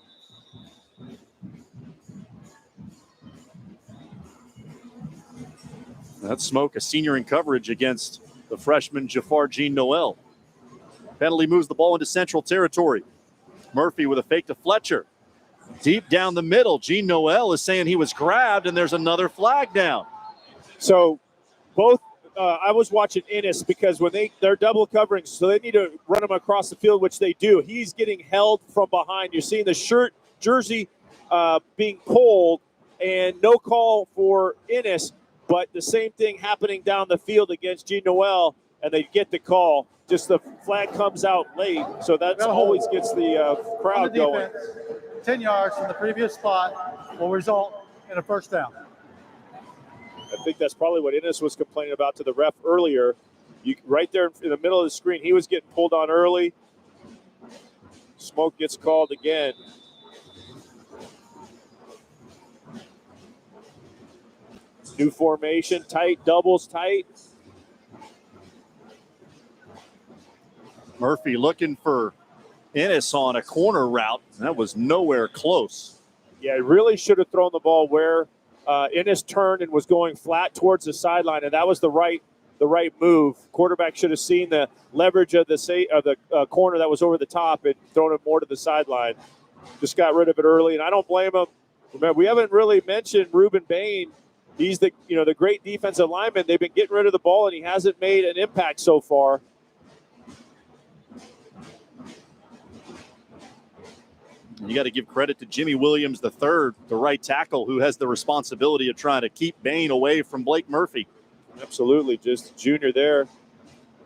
That's Smoke, a senior in coverage against the freshman Jafar Jean Noel. Penalty moves the ball into central territory. Murphy with a fake to Fletcher. Deep down the middle, Jean Noel is saying he was grabbed, and there's another flag down. So both, I was watching Ennis because when they're double covering, so they need to run him across the field, which they do. He's getting held from behind. You're seeing the jersey being pulled, and no call for Ennis, but the same thing happening down the field against Jean Noel, and they get the call. Just the flag comes out late, so that always gets the crowd going. 10 yards from the previous spot will result in a first down. I think that's probably what Ennis was complaining about to the ref earlier. Right there in the middle of the screen, he was getting pulled on early. Smoke gets called again. New formation, tight, doubles tight. Murphy looking for Ennis on a corner route. That was nowhere close. Yeah, really should have thrown the ball where Ennis turned and was going flat towards the sideline, and that was the right move. Quarterback should have seen the leverage of the corner that was over the top and thrown it more to the sideline. Just got rid of it early, and I don't blame him. Remember, we haven't really mentioned Ruben Bain. He's the great defensive lineman. They've been getting rid of the ball, and he hasn't made an impact so far. You got to give credit to Jimmy Williams III, the right tackle, who has the responsibility of trying to keep Bain away from Blake Murphy. Absolutely, just junior there.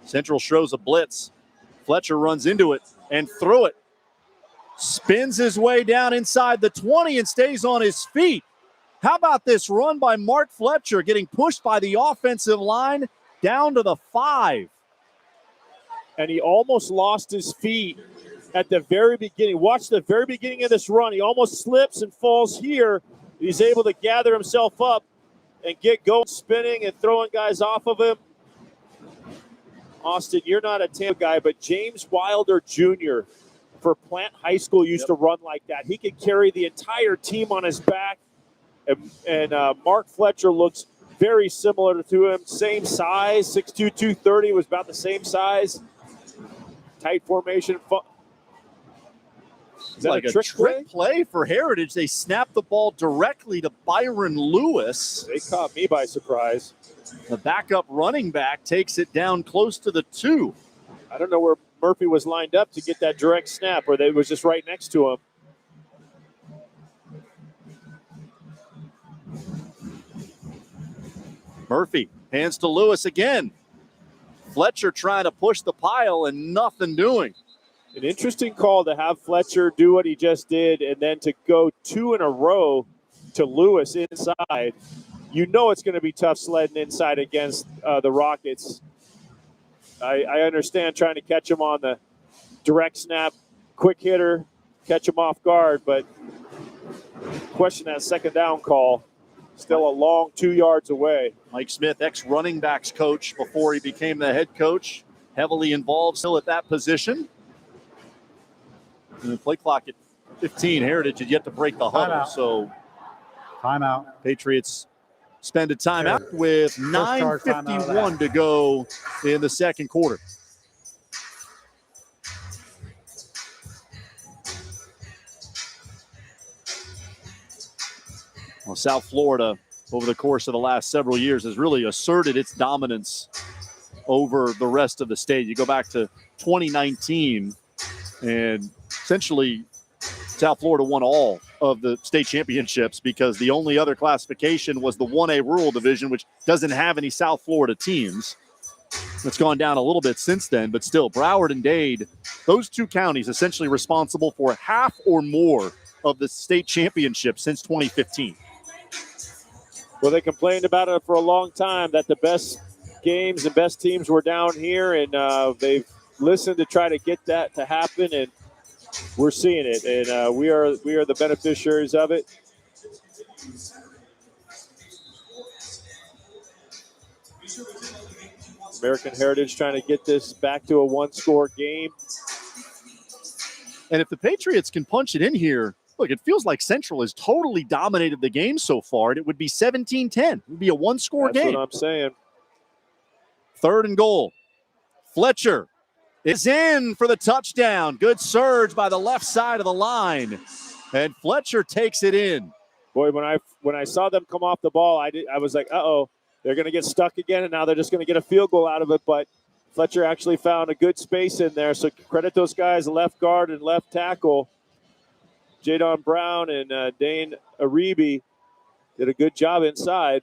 Central shows a blitz. Fletcher runs into it and through it. Spins his way down inside the 20 and stays on his feet. How about this run by Mark Fletcher, getting pushed by the offensive line down to the 5. And he almost lost his feet at the very beginning. Watch the very beginning of this run. He almost slips and falls here. He's able to gather himself up and get going, spinning and throwing guys off of him. Austin, you're not a Tampa guy, but James Wilder Jr. for Plant High School used to run like that. He could carry the entire team on his back. And Mark Fletcher looks very similar to him. Same size, 6'2", 230, was about the same size. Tight formation. Is that like a trick play for Heritage? They snapped the ball directly to Byron Lewis. They caught me by surprise. The backup running back takes it down close to the 2. I don't know where Murphy was lined up to get that direct snap, or they was just right next to him. Murphy hands to Lewis again. Fletcher trying to push the pile and nothing doing. An interesting call to have Fletcher do what he just did and then to go 2 in a row to Lewis inside. You know it's going to be tough sledding inside against the Rockets. I understand trying to catch him on the direct snap, quick hitter, catch him off guard, but question that second down call. Still a long 2 yards away. Mike Smith, ex-running backs coach before he became the head coach, heavily involved still at that position. And the play clock at 15. Heritage had yet to break the huddle, so Timeout. Patriots spend a timeout with 9:51 to go in the second quarter. Well, South Florida, over the course of the last several years, has really asserted its dominance over the rest of the state. You go back to 2019, and essentially South Florida won all of the state championships because the only other classification was the 1A rural division, which doesn't have any South Florida teams. It's gone down a little bit since then, but still, Broward and Dade, those two counties essentially responsible for half or more of the state championship since 2015. Well, they complained about it for a long time that the best games and best teams were down here, and they've listened to try to get that to happen, and we're seeing it, and we are the beneficiaries of it. American Heritage trying to get this back to a one-score game. And if the Patriots can punch it in here, look, it feels like Central has totally dominated the game so far, and it would be 17-10. It would be a one-score game. That's what I'm saying. 3rd and goal. Fletcher is in for the touchdown. Good surge by the left side of the line, and Fletcher takes it in. Boy, when I saw them come off the ball, I was like, uh-oh, they're going to get stuck again, and now they're just going to get a field goal out of it. But Fletcher actually found a good space in there, so credit those guys, left guard and left tackle. Jadon Brown and Dane Aribi did a good job inside.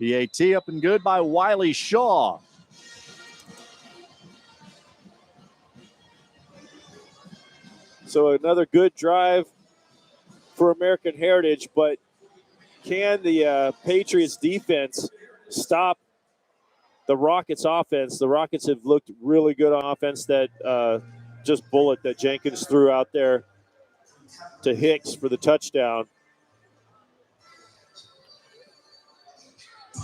PAT up and good by Wiley Shaw. So another good drive for American Heritage, but can the Patriots defense stop the Rockets offense? The Rockets have looked really good on offense. That just bullet that Jenkins threw out there to Hicks for the touchdown.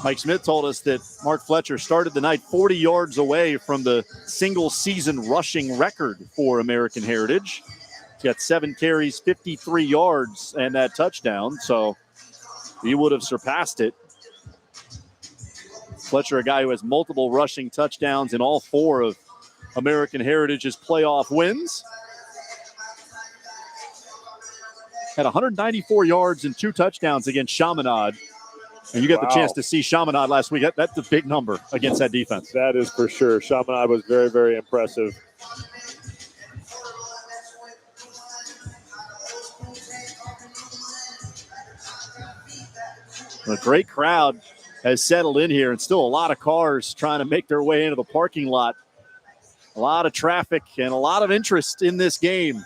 Mike Smith told us that Mark Fletcher started the night 40 yards away from the single-season rushing record for American Heritage. He's got 7 carries, 53 yards, and that touchdown, so he would have surpassed it. Fletcher, a guy who has multiple rushing touchdowns in all 4 of American Heritage's playoff wins. Had 194 yards and 2 touchdowns against Chaminade. And you got the chance to see Chaminade last week. That's a big number against that defense. That is for sure. Chaminade was very, very impressive. A great crowd has settled in here, and still a lot of cars trying to make their way into the parking lot. A lot of traffic and a lot of interest in this game,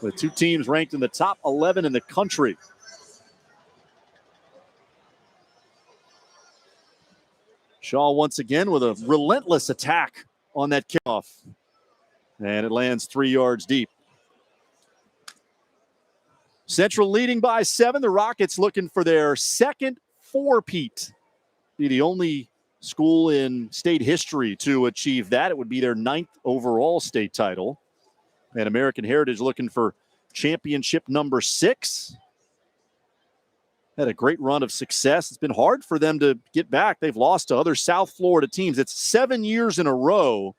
with 2 teams ranked in the top 11 in the country. Shaw once again with a relentless attack on that kickoff. And it lands 3 yards deep. Central leading by 7. The Rockets looking for their second four-peat. Be the only school in state history to achieve that. It would be their 9th overall state title. And American Heritage looking for championship number 6. Had a great run of success. It's been hard for them to get back. They've lost to other South Florida teams. It's 7 years in a row,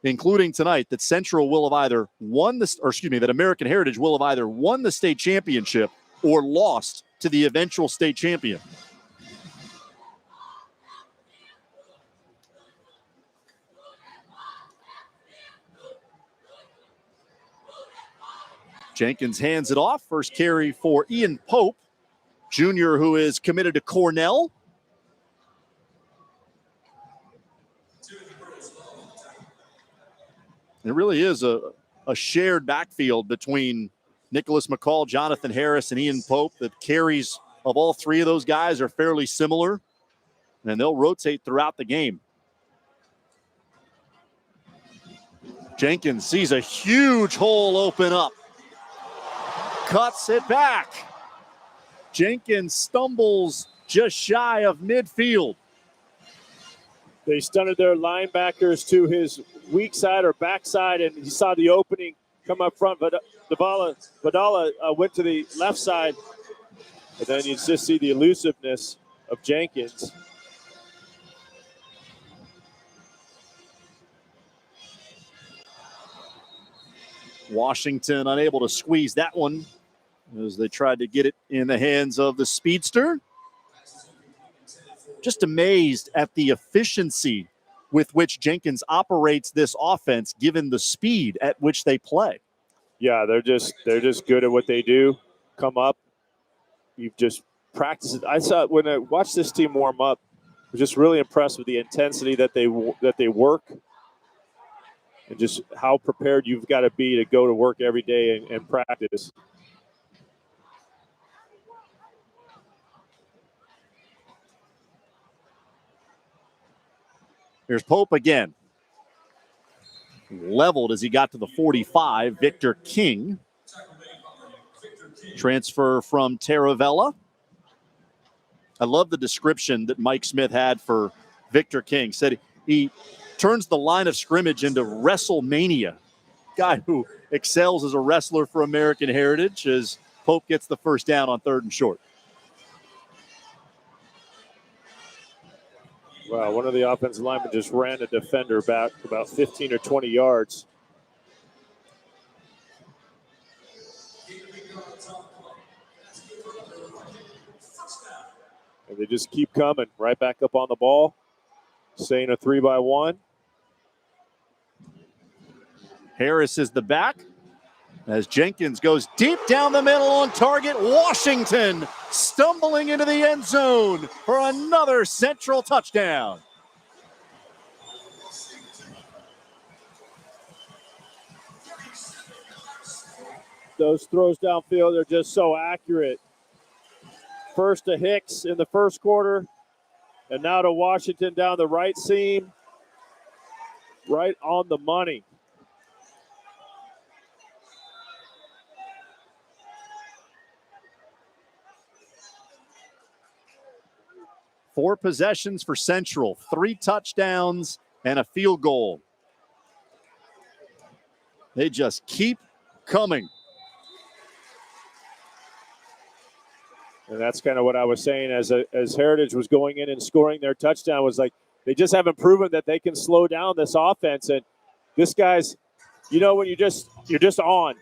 including tonight, that Central will have either won this, or excuse me, that American Heritage will have either won the state championship or lost to the eventual state champion. Jenkins hands it off. First carry for Ian Pope, junior, who is committed to Cornell. It really is a shared backfield between Nicholas McCall, Jonathan Harris, and Ian Pope. The carries of all 3 of those guys are fairly similar, and they'll rotate throughout the game. Jenkins sees a huge hole open up. Cuts it back. Jenkins stumbles just shy of midfield. They stunted their linebackers to his weak side or backside, and he saw the opening come up front. But Vidala went to the left side, and then you just see the elusiveness of Jenkins. Washington unable to squeeze that one as they tried to get it in the hands of the speedster. Just amazed at the efficiency with which Jenkins operates this offense, given the speed at which they play. Yeah, they're just good at what they do. Come up, you've just practiced it. I saw when I watched this team warm up, I was just really impressed with the intensity that they work, and just how prepared you've got to be to go to work every day and practice. Here's Pope again. Leveled as he got to the 45. Victor King. Transfer from Taravella. I love the description that Mike Smith had for Victor King. Said he turns the line of scrimmage into WrestleMania. Guy who excels as a wrestler for American Heritage as Pope gets the first down on 3rd and short. Wow, one of the offensive linemen just ran a defender back about 15 or 20 yards. And they just keep coming right back up on the ball, saying a 3-by-1. Harris is the back as Jenkins goes deep down the middle on target. Washington stumbling into the end zone for another Central touchdown. Those throws downfield are just so accurate. First to Hicks in the first quarter, and now to Washington down the right seam. Right on the money. Four possessions for Central, 3 touchdowns and a field goal. They just keep coming. And that's kind of what I was saying as Heritage was going in and scoring their touchdown, was like they just haven't proven that they can slow down this offense. And this guy's, you know, when you're just on,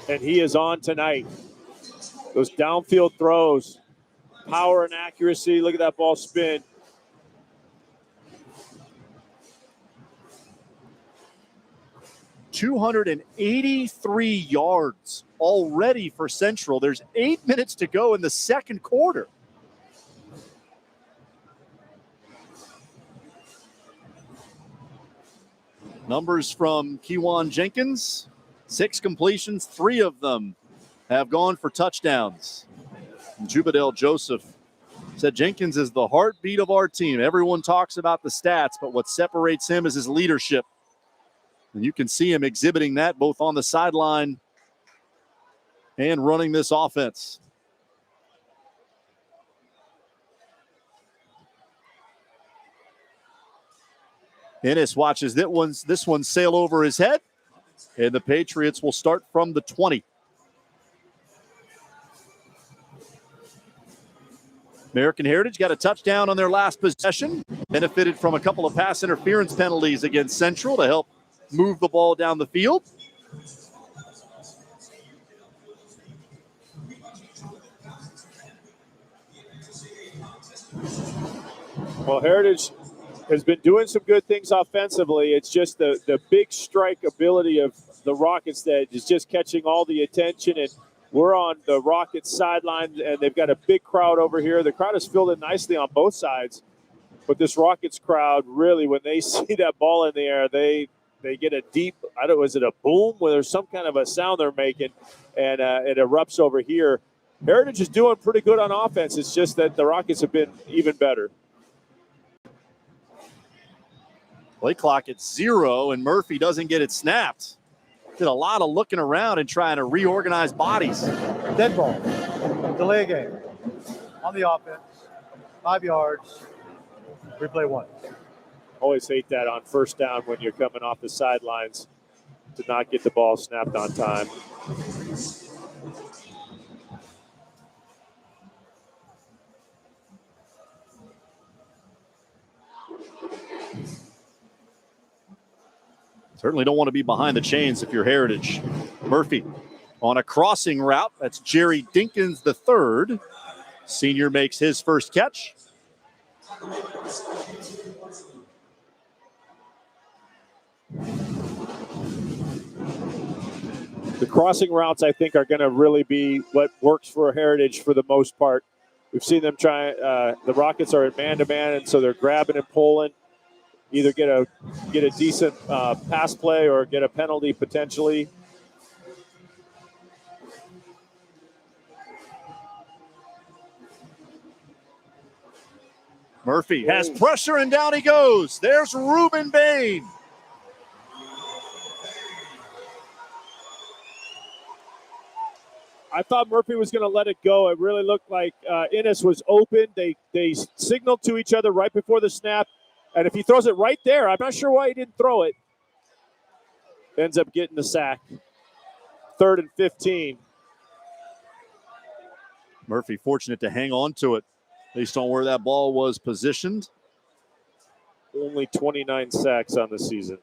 and he is on tonight. Those downfield throws, power and accuracy. Look at that ball spin. $283 yards already for Central. There's 8 minutes to go in the second quarter. Numbers from Kewan Jenkins, 6 completions, 3 of them have gone for touchdowns. And Jubadale Joseph said Jenkins is the heartbeat of our team. Everyone talks about the stats, but what separates him is his leadership. And you can see him exhibiting that both on the sideline and running this offense. Ennis watches this one sail over his head, and the Patriots will start from the 20. American Heritage got a touchdown on their last possession, benefited from a couple of pass interference penalties against Central to help move the ball down the field. Well, Heritage has been doing some good things offensively. It's just the big strike ability of the Rockets that is just catching all the attention. And we're on the Rockets sideline, and they've got a big crowd over here. The crowd is filled in nicely on both sides. But this Rockets crowd, really, when they see that ball in the air, they get a deep, I don't know, is it a boom where there's some kind of a sound they're making, and it erupts over here. Heritage is doing pretty good on offense. It's just that the Rockets have been even better. Play clock at 0, and Murphy doesn't get it snapped. Did a lot of looking around and trying to reorganize bodies. Dead ball. Delay game. On the offense. 5 yards. Replay 1. Always hate that on first down when you're coming off the sidelines to not get the ball snapped on time. Certainly don't want to be behind the chains if you're Heritage. Murphy on a crossing route. That's Jerry Dinkins III. Senior makes his first catch. The crossing routes, I think, are going to really be what works for Heritage for the most part. We've seen them try. The Rockets are at man-to-man, and so they're grabbing and pulling. Either get a decent pass play or get a penalty potentially. Murphy has pressure, and down he goes. There's Ruben Bain. I thought Murphy was going to let it go. It really looked like Innes was open. They signaled to each other right before the snap. And if he throws it right there, I'm not sure why he didn't throw it. Ends up getting the sack. 3rd and 15. Murphy fortunate to hang on to it based on where that ball was positioned. Only 29 sacks on the season.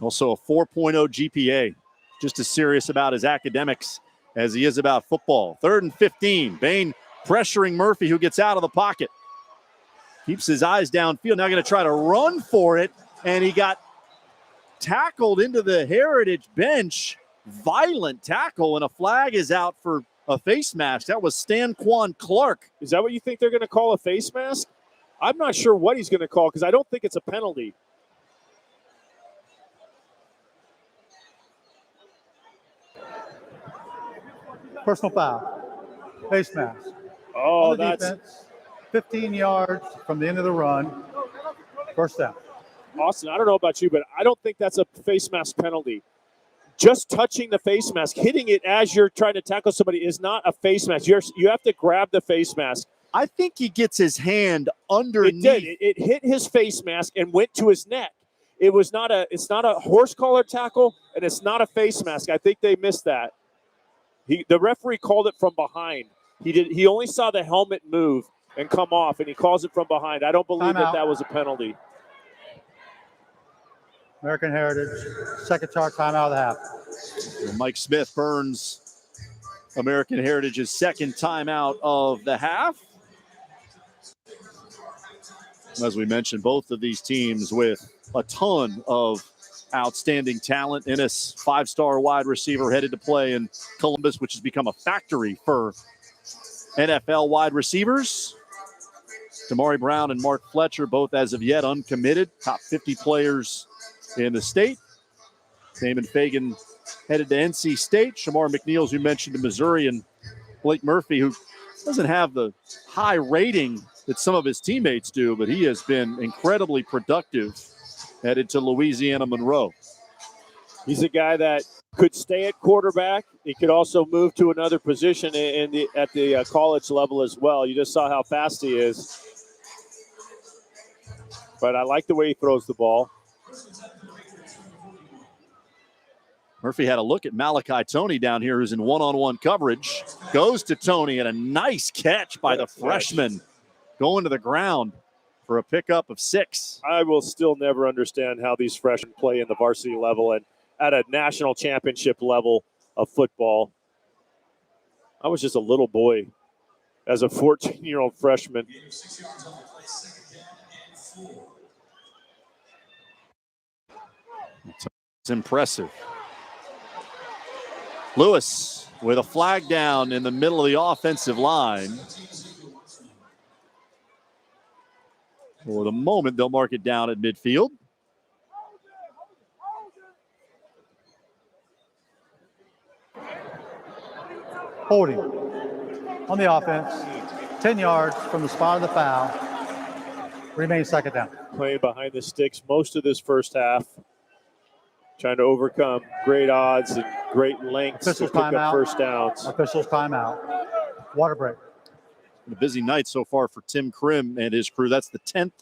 Also a 4.0 GPA. Just as serious about his academics as he is about football. 3rd and 15. Bain pressuring Murphy, who gets out of the pocket. Keeps his eyes downfield. Now going to try to run for it. And he got tackled into the Heritage bench. Violent tackle, and a flag is out for a face mask. That was Stanquan Clark. Is that what you think they're going to call a face mask? I'm not sure what he's going to call because I don't think it's a penalty. Personal foul. Face mask. Oh, on the that's defense. 15 yards from the end of the run. First down. Austin, I don't know about you, but I don't think that's a face mask penalty. Just touching the face mask, hitting it as you're trying to tackle somebody is not a face mask. You have to grab the face mask. I think he gets his hand underneath. It did. It hit his face mask and went to his neck. It's not a horse collar tackle, and it's not a face mask. I think they missed that. The referee called it from behind. He only saw the helmet move and come off, and he calls it from behind. I don't believe that was a penalty. American Heritage, second chart timeout of the half. Well, Mike Smith burns American Heritage's second timeout of the half. As we mentioned, both of these teams with a ton of outstanding talent. Innes, 5-star wide receiver, headed to play in Columbus, which has become a factory for NFL wide receivers. Damari Brown and Mark Fletcher, both as of yet uncommitted. Top 50 players in the state. Damon Fagan headed to NC State. Shamar McNeil, who mentioned, to Missouri, and Blake Murphy, who doesn't have the high rating that some of his teammates do, but he has been incredibly productive, headed to Louisiana Monroe. He's a guy that could stay at quarterback. He could also move to another position at the college level as well. You just saw how fast he is. But I like the way he throws the ball. Murphy had a look at Malachi Toney down here, who's in one-on-one coverage. Goes to Toney, and a nice catch by the freshman. Going to the ground for a pickup of 6. I will still never understand how these freshmen play in the varsity level and at a national championship level of football. I was just a little boy as a 14-year-old freshman. It's impressive. Lewis with a flag down in the middle of the offensive line. For the moment, they'll mark it down at midfield. Holding on the offense. 10 yards from the spot of the foul. Remains second down. Playing behind the sticks most of this first half. Trying to overcome great odds and great lengths to pick up first downs. Officials timeout. Water break. A busy night so far for Tim Krim and his crew. That's the 10th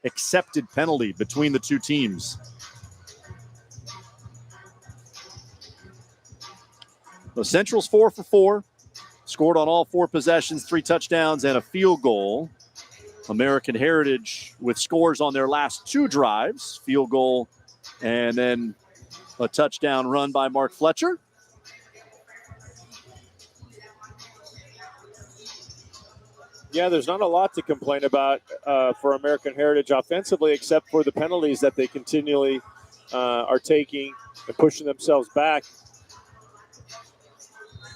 accepted penalty between the two teams. The Central's 4 for 4. Scored on all 4 possessions, 3 touchdowns, and a field goal. American Heritage with scores on their last 2 drives, field goal, and then a touchdown run by Mark Fletcher. Yeah, there's not a lot to complain about for American Heritage offensively, except for the penalties that they continually are taking and pushing themselves back.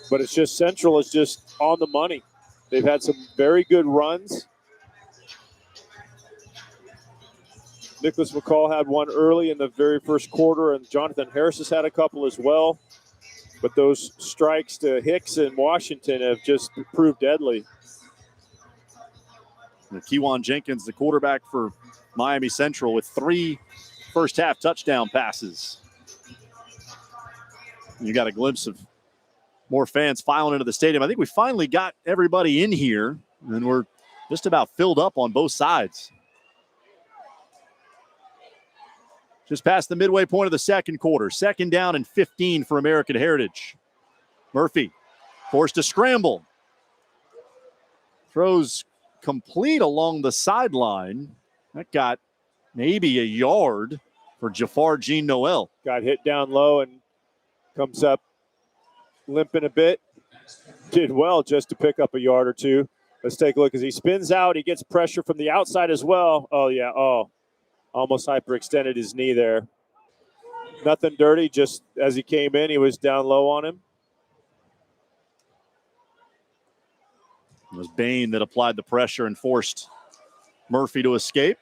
But it's just Central is just on the money. They've had some very good runs. Nicholas McCall had one early in the very first quarter, and Jonathan Harris has had a couple as well. But those strikes to Hicks and Washington have just proved deadly. Kewan Jenkins, the quarterback for Miami Central, with 3 first-half touchdown passes. You got a glimpse of more fans filing into the stadium. I think we finally got everybody in here, and we're just about filled up on both sides. Just past the midway point of the second quarter. 2nd down and 15 for American Heritage. Murphy forced to scramble. Throws complete along the sideline. That got maybe a yard for Jafar Jean Noel. Got hit down low and comes up limping a bit. Did well just to pick up a yard or 2. Let's take a look as he spins out. He gets pressure from the outside as well. Oh, yeah. Oh, almost hyperextended his knee there. Nothing dirty. Just as he came in, he was down low on him. It was Bain that applied the pressure and forced Murphy to escape.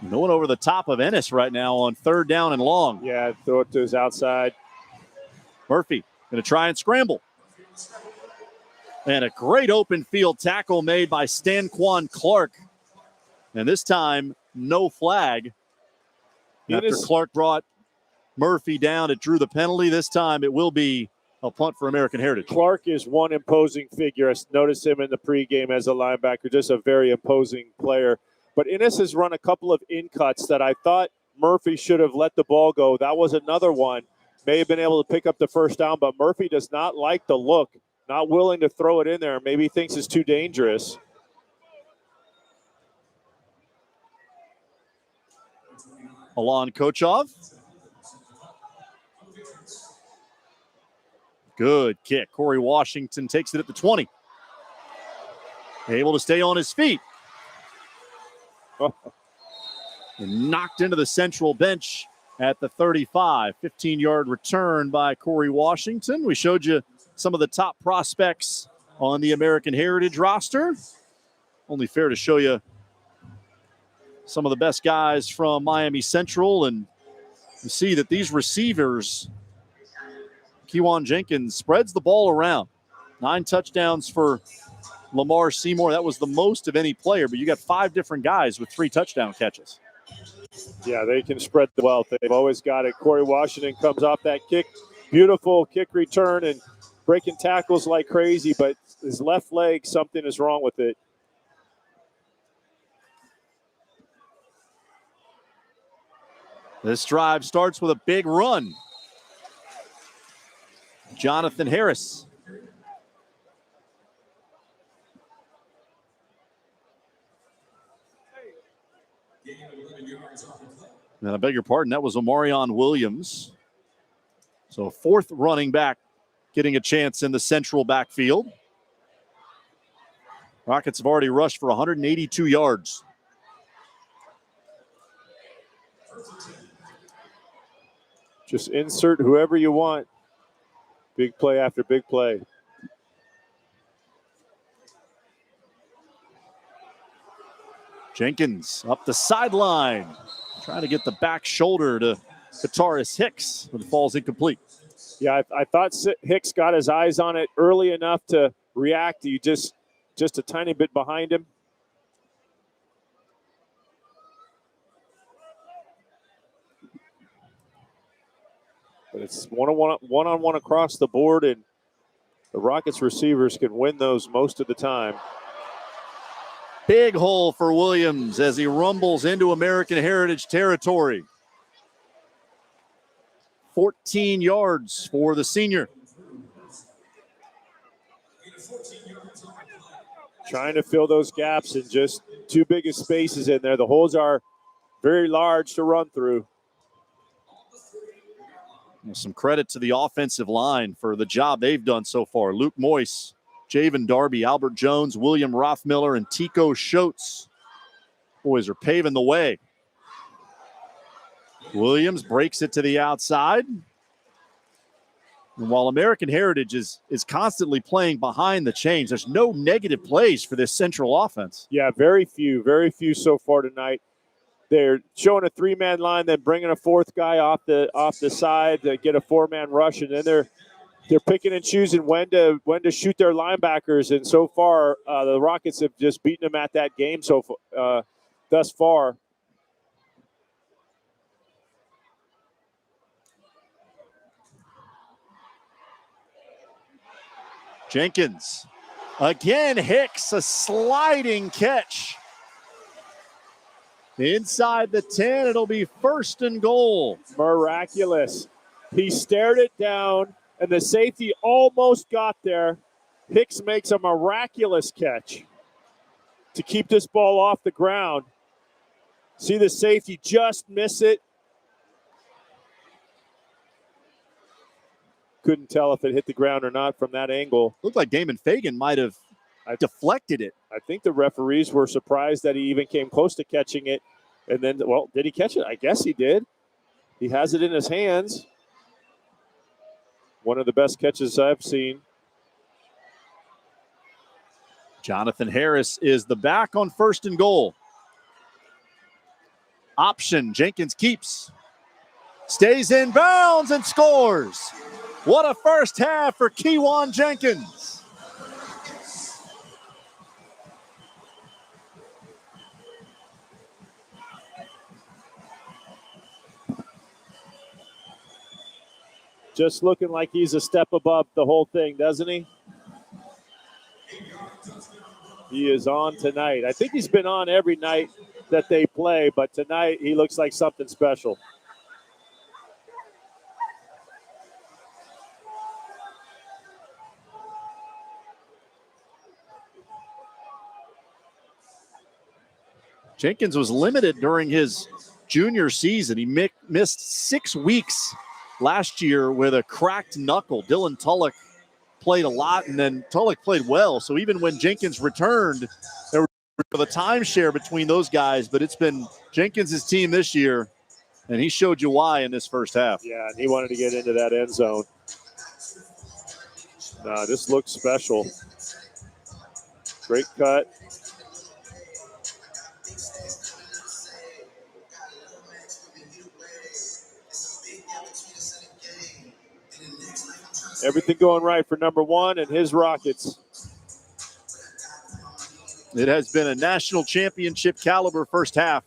Going over the top of Ennis right now on 3rd down and long. Yeah, throw it to his outside. Murphy going to try and scramble. And a great open field tackle made by Stanquan Clark. And this time, no flag. After Clark brought Murphy down, it drew the penalty. This time it will be a punt for American Heritage. Clark is one imposing figure. I noticed him in the pregame as a linebacker, just a very imposing player. But Ennis has run a couple of in-cuts that I thought Murphy should have let the ball go. That was another one. May have been able to pick up the first down, but Murphy does not like the look, not willing to throw it in there. Maybe he thinks it's too dangerous. Alon Kochov. Good kick. Corey Washington takes it at the 20. Able to stay on his feet. And knocked into the Central bench at the 35. 15-yard return by Corey Washington. We showed you some of the top prospects on the American Heritage roster. Only fair to show you some of the best guys from Miami Central. And you see that these receivers, Kewan Jenkins spreads the ball around. 9 touchdowns for Lamar Seymour. That was the most of any player, but you got 5 different guys with 3 touchdown catches. Yeah, they can spread the wealth. They've always got it. Corey Washington comes off that kick. Beautiful kick return and breaking tackles like crazy, but his left leg, something is wrong with it. This drive starts with a big run. Jonathan Harris. And I beg your pardon, that was Omarion Williams. So 4th running back getting a chance in the Central backfield. Rockets have already rushed for 182 yards. Just insert whoever you want. Big play after big play. Jenkins up the sideline. Trying to get the back shoulder to Kataris Hicks, but it falls incomplete. Yeah, I thought Hicks got his eyes on it early enough to react. You just a tiny bit behind him. But it's one-on-one across the board, and the Rockets receivers can win those most of the time. Big hole for Williams as he rumbles into American Heritage territory. 14 yards for the senior. Trying to fill those gaps and just too big of spaces in there. The holes are very large to run through. Some credit to the offensive line for the job they've done so far. Luke Moyce, Javen Darby, Albert Jones, William Rothmiller, and Tico Schotz. Boys are paving the way. Williams breaks it to the outside. And while American Heritage is constantly playing behind the chains, there's no negative plays for this Central offense. Yeah, very few so far tonight. They're showing a three-man line, then bringing a fourth guy off the side to get a four-man rush, and then they're picking and choosing when to shoot their linebackers. And so far, the Rockets have just beaten them at that game thus far. Jenkins. Again, Hicks, a sliding catch. Inside the 10, it'll be 1st and goal. Miraculous. He stared it down, and the safety almost got there. Hicks makes a miraculous catch to keep this ball off the ground. See the safety just miss it. Couldn't tell if it hit the ground or not from that angle. Looked like Damon Fagan might have deflected it. I think the referees were surprised that he even came close to catching it. And then, well, did he catch it? I guess he did. He has it in his hands. One of the best catches I've seen. Jonathan Harris is the back on 1st and goal. Option, Jenkins keeps. Stays in bounds and scores. What a first half for Kewan Jenkins. Just looking like he's a step above the whole thing, doesn't he? He is on tonight. I think he's been on every night that they play, but tonight he looks like something special. Jenkins was limited during his junior season. He missed 6 weeks last year with a cracked knuckle. Dylan Tulloch played a lot, and then Tulloch played well. So even when Jenkins returned, there was a timeshare between those guys, but it's been Jenkins' team this year, and he showed you why in this first half. Yeah, and he wanted to get into that end zone. This looks special. Great cut. Everything going right for number one and his Rockets. It has been a national championship caliber first half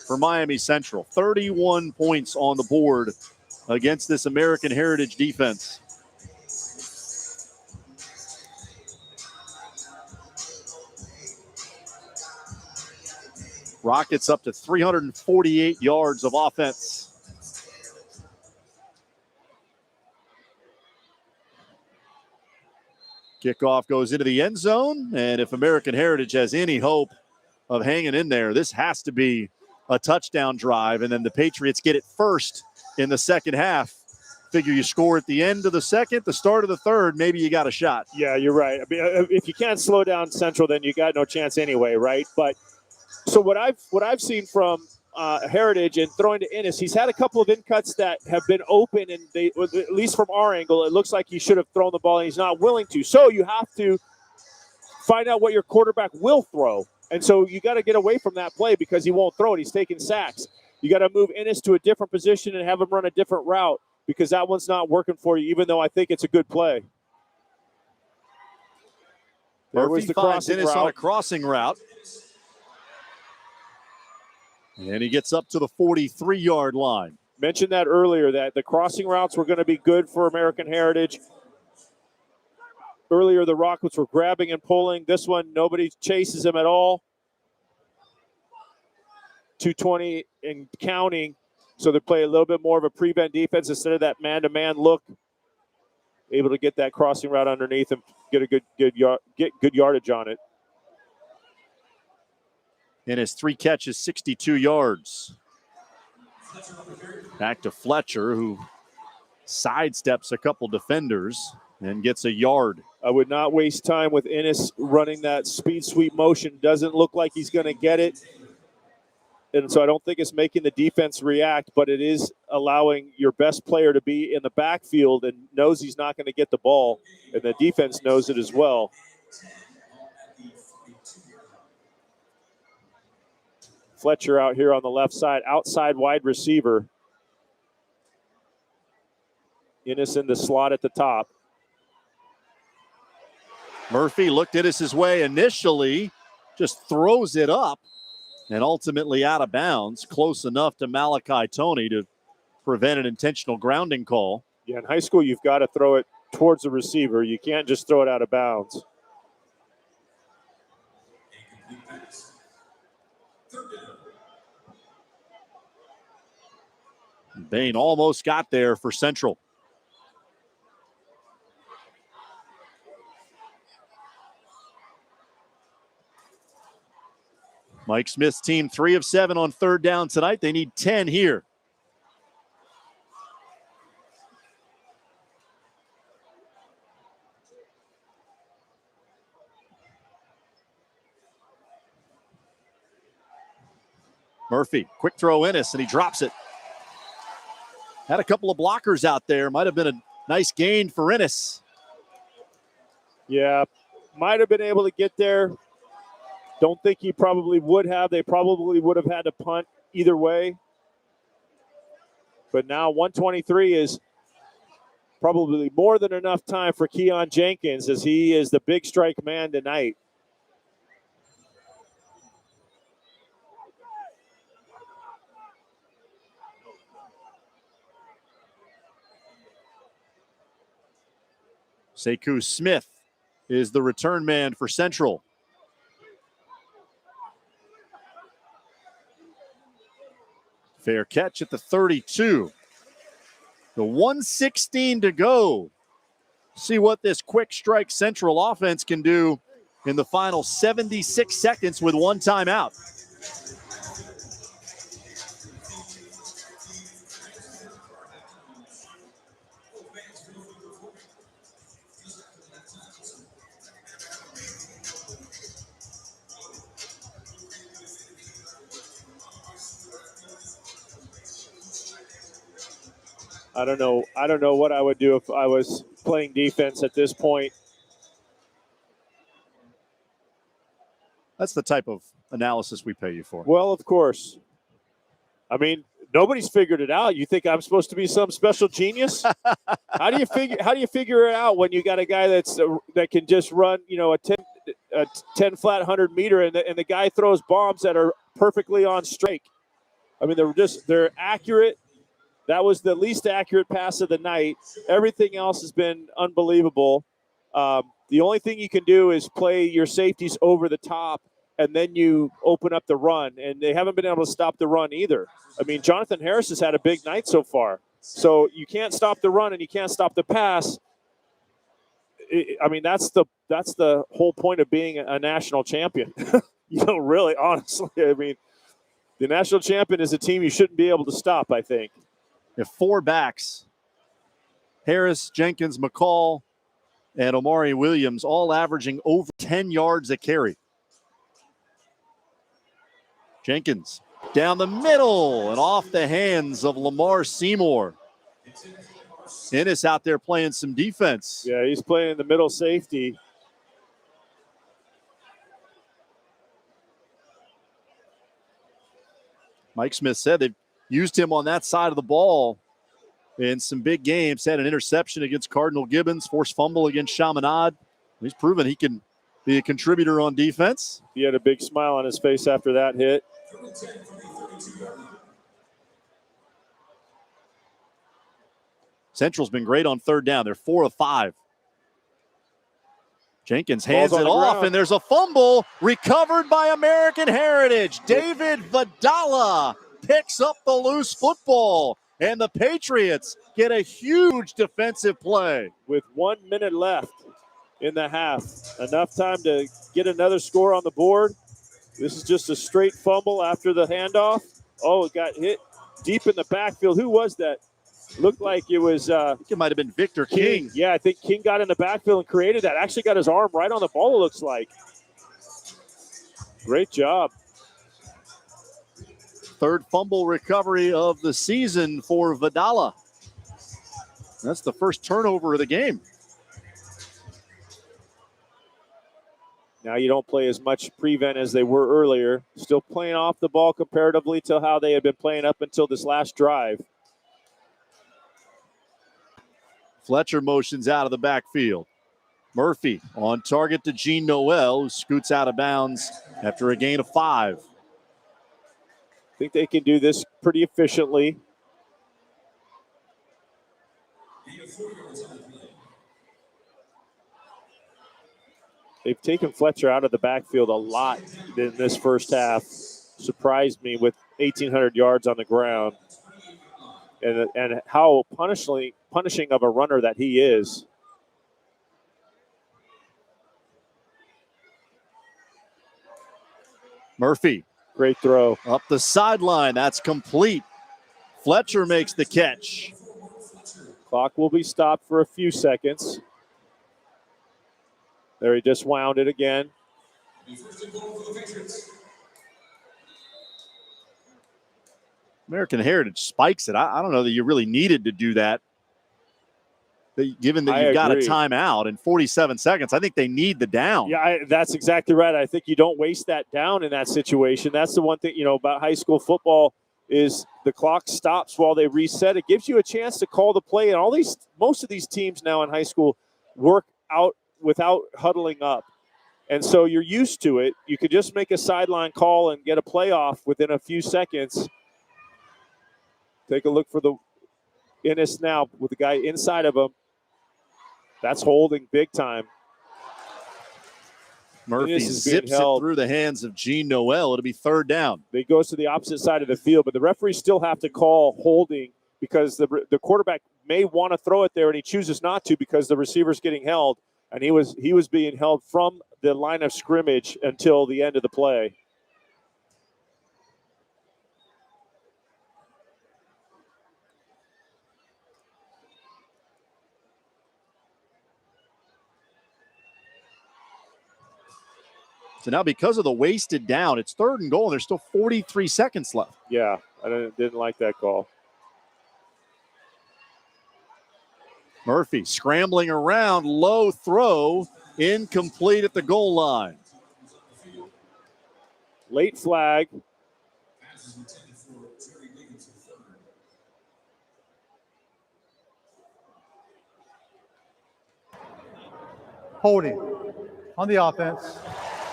for Miami Central. 31 points on the board against this American Heritage defense. Rockets up to 348 yards of offense. Kickoff goes into the end zone, and if American Heritage has any hope of hanging in there, this has to be a touchdown drive, and then the Patriots get it first in the second half. Figure you score at the end of the second, the start of the third, maybe you got a shot. Yeah, you're right. I mean, if you can't slow down Central, then you got no chance anyway, right? But so what I've seen from Heritage and throwing to Ennis, he's had a couple of in cuts that have been open, and they, at least from our angle, it looks like he should have thrown the ball, and he's not willing to. So you have to find out what your quarterback will throw, and so you got to get away from that play because he won't throw it. He's taking sacks. You got to move Ennis to a different position and have him run a different route because that one's not working for you, even though I think it's a good play. There was the crossing route. On a crossing route. And he gets up to the 43-yard line. Mentioned that earlier, that the crossing routes were going to be good for American Heritage. Earlier, the Rockets were grabbing and pulling. This one, nobody chases him at all. 220 and counting. So they play a little bit more of a prevent defense instead of that man-to-man look. Able to get that crossing route underneath and get a good yardage on it. And his 3 catches, 62 yards. Back to Fletcher, who sidesteps a couple defenders and gets a yard. I would not waste time with Ennis running that speed sweep motion. Doesn't look like he's going to get it. And so I don't think it's making the defense react, but it is allowing your best player to be in the backfield and knows he's not going to get the ball, and the defense knows it as well. Fletcher out here on the left side, outside wide receiver. Ennis in the slot at the top. Murphy looked Ennis' way initially, just throws it up, and ultimately out of bounds, close enough to Malachi Toney to prevent an intentional grounding call. Yeah, in high school, you've got to throw it towards the receiver. You can't just throw it out of bounds. Bain almost got there for Central. Mike Smith's team 3 of 7 on 3rd down tonight. They need 10 here. Murphy, quick throw Ennis, and he drops it. Had a couple of blockers out there. Might have been a nice gain for Ennis. Yeah, might have been able to get there. Don't think he probably would have. They probably would have had to punt either way. But now 123 is probably more than enough time for Keon Jenkins, as he is the big strike man tonight. Sekou Smith is the return man for Central. Fair catch at the 32. The 1:16 to go. See what this quick strike Central offense can do in the final 76 seconds with 1 timeout. I don't know what I would do if I was playing defense at this point. That's the type of analysis we pay you for. Well, of course. I mean, nobody's figured it out. You think I'm supposed to be some special genius? How do you figure it out when you got a guy that can just run, a 10 flat 100 meter, and the guy throws bombs that are perfectly on strike? I mean, they're accurate. That was the least accurate pass of the night. Everything else has been unbelievable. The only thing you can do is play your safeties over the top, and then you open up the run. And they haven't been able to stop the run either. I mean, Jonathan Harris has had a big night so far. So you can't stop the run and you can't stop the pass. I mean, that's the whole point of being a national champion. Really, honestly. I mean, the national champion is a team you shouldn't be able to stop, I think. If 4 backs, Harris, Jenkins, McCall, and Omari Williams, all averaging over 10 yards a carry. Jenkins down the middle and off the hands of Lamar Seymour. Ennis out there playing some defense. Yeah, he's playing the middle safety. Mike Smith said they've used him on that side of the ball in some big games. Had an interception against Cardinal Gibbons, forced fumble against Chaminade. He's proven he can be a contributor on defense. He had a big smile on his face after that hit. Central's been great on third down. They're 4 of 5. Jenkins hands it off, ground. and there's a fumble recovered by American Heritage. David Vidala picks up the loose football, and the Patriots get a huge defensive play. With 1 minute left in the half, enough time to get another score on the board. This is just a straight fumble after the handoff. Oh, it got hit deep in the backfield. Who was that? Looked like it was I think it might have been Victor King. Yeah, I think King got in the backfield and created that. Actually got his arm right on the ball, it looks like. Great job. Third fumble recovery of the season for Vidala. That's the first turnover of the game. Now you don't play as much prevent as they were earlier. Still playing off the ball comparatively to how they had been playing up until this last drive. Fletcher motions out of the backfield. Murphy on target to Gene Noel, who scoots out of bounds after a gain of 5. I think they can do this pretty efficiently. They've taken Fletcher out of the backfield a lot in this first half. Surprised me with 1,800 yards on the ground. And how punishing of a runner that he is. Murphy. Great throw. Up the sideline. That's complete. Fletcher makes the catch. Clock will be stopped for a few seconds. There, he just wound it again. American Heritage spikes it. I don't know that you really needed to do that. Given that you've got a timeout in 47 seconds, I think they need the down. Yeah, that's exactly right. I think you don't waste that down in that situation. That's the one thing, about high school football is the clock stops while they reset. It gives you a chance to call the play. And most of these teams now in high school work out without huddling up. And so you're used to it. You could just make a sideline call and get a playoff within a few seconds. Take a look for the Innis now with the guy inside of him. That's holding big time. Murphy zips it through the hands of Gene Noel. It'll be third down. He goes to the opposite side of the field, but the referees still have to call holding because the quarterback may want to throw it there, and he chooses not to because the receiver's getting held, and he was being held from the line of scrimmage until the end of the play. So now because of the wasted down, it's third and goal, and there's still 43 seconds left. Yeah, I didn't like that call. Murphy scrambling around, low throw, incomplete at the goal line. Late flag. Holding on the offense.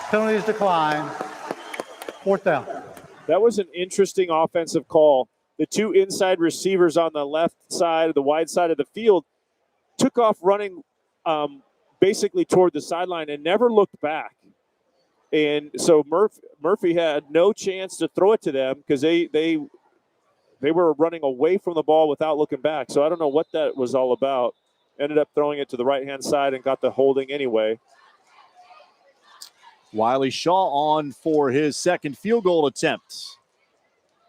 Penalties decline. Fourth down. That was an interesting offensive call. The two inside receivers on the left side, the wide side of the field, took off running basically toward the sideline and never looked back. And so Murphy had no chance to throw it to them because they were running away from the ball without looking back. So I don't know what that was all about. Ended up throwing it to the right-hand side and got the holding anyway. Wiley Shaw on for his second field goal attempt.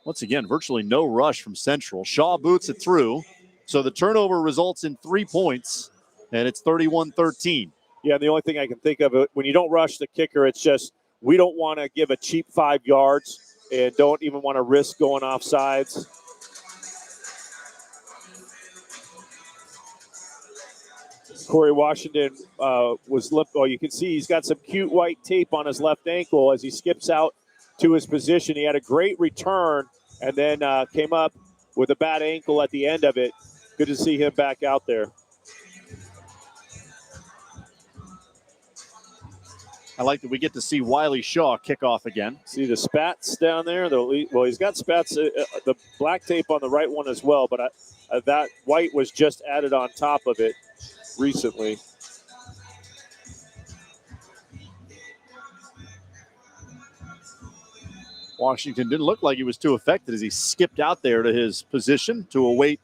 Once again, virtually no rush from Central. Shaw boots it through. So the turnover results in 3 points, and it's 31-13. Yeah, the only thing I can think of, when you don't rush the kicker, it's just we don't want to give a cheap 5 yards and don't even want to risk going off sides. Corey Washington was left. Oh, you can see he's got some cute white tape on his left ankle as he skips out to his position. He had a great return and then came up with a bad ankle at the end of it. Good to see him back out there. I like that we get to see Wiley Shaw kick off again. See the spats down there? Well, he's got spats, the black tape on the right one as well, but that white was just added on top of it recently. Washington didn't look like he was too affected as he skipped out there to his position to await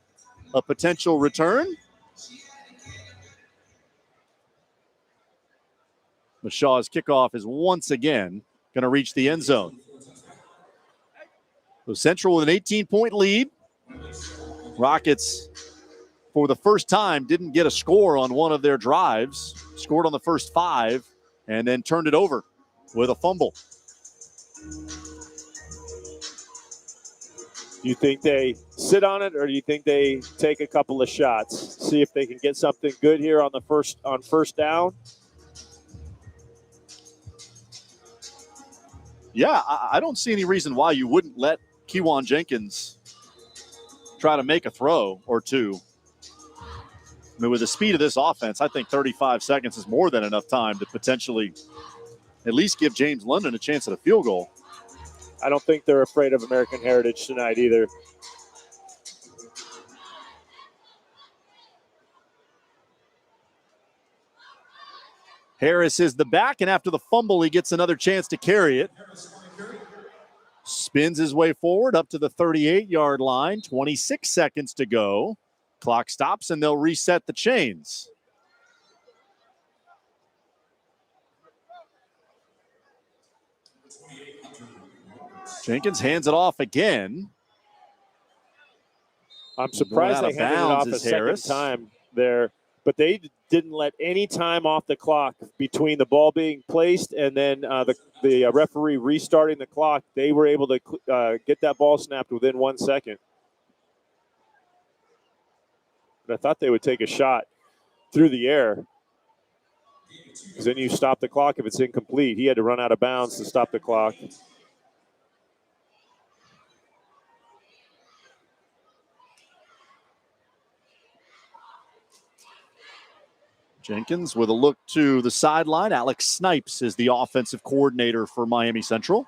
a potential return. But Shaw's kickoff is once again going to reach the end zone. So Central with an 18-point lead. Rockets, for the first time, didn't get a score on one of their drives. Scored on the first 5 and then turned it over with a fumble. Do you think they sit on it, or do you think they take a couple of shots? See if they can get something good here on first down? Yeah, I don't see any reason why you wouldn't let Keyjuan Jenkins try to make a throw or two. I mean, with the speed of this offense, I think 35 seconds is more than enough time to potentially at least give James London a chance at a field goal. I don't think they're afraid of American Heritage tonight either. Harris is the back, and after the fumble, he gets another chance to carry it. Spins his way forward up to the 38-yard line. 26 seconds to go. Clock stops, and they'll reset the chains. Jenkins hands it off again. I'm surprised they handed it off a second time there, but they didn't let any time off the clock between the ball being placed and then the referee restarting the clock. They were able to get that ball snapped within 1 second. But I thought they would take a shot through the air, because then you stop the clock if it's incomplete. He had to run out of bounds to stop the clock. Jenkins with a look to the sideline. Alex Snipes is the offensive coordinator for Miami Central.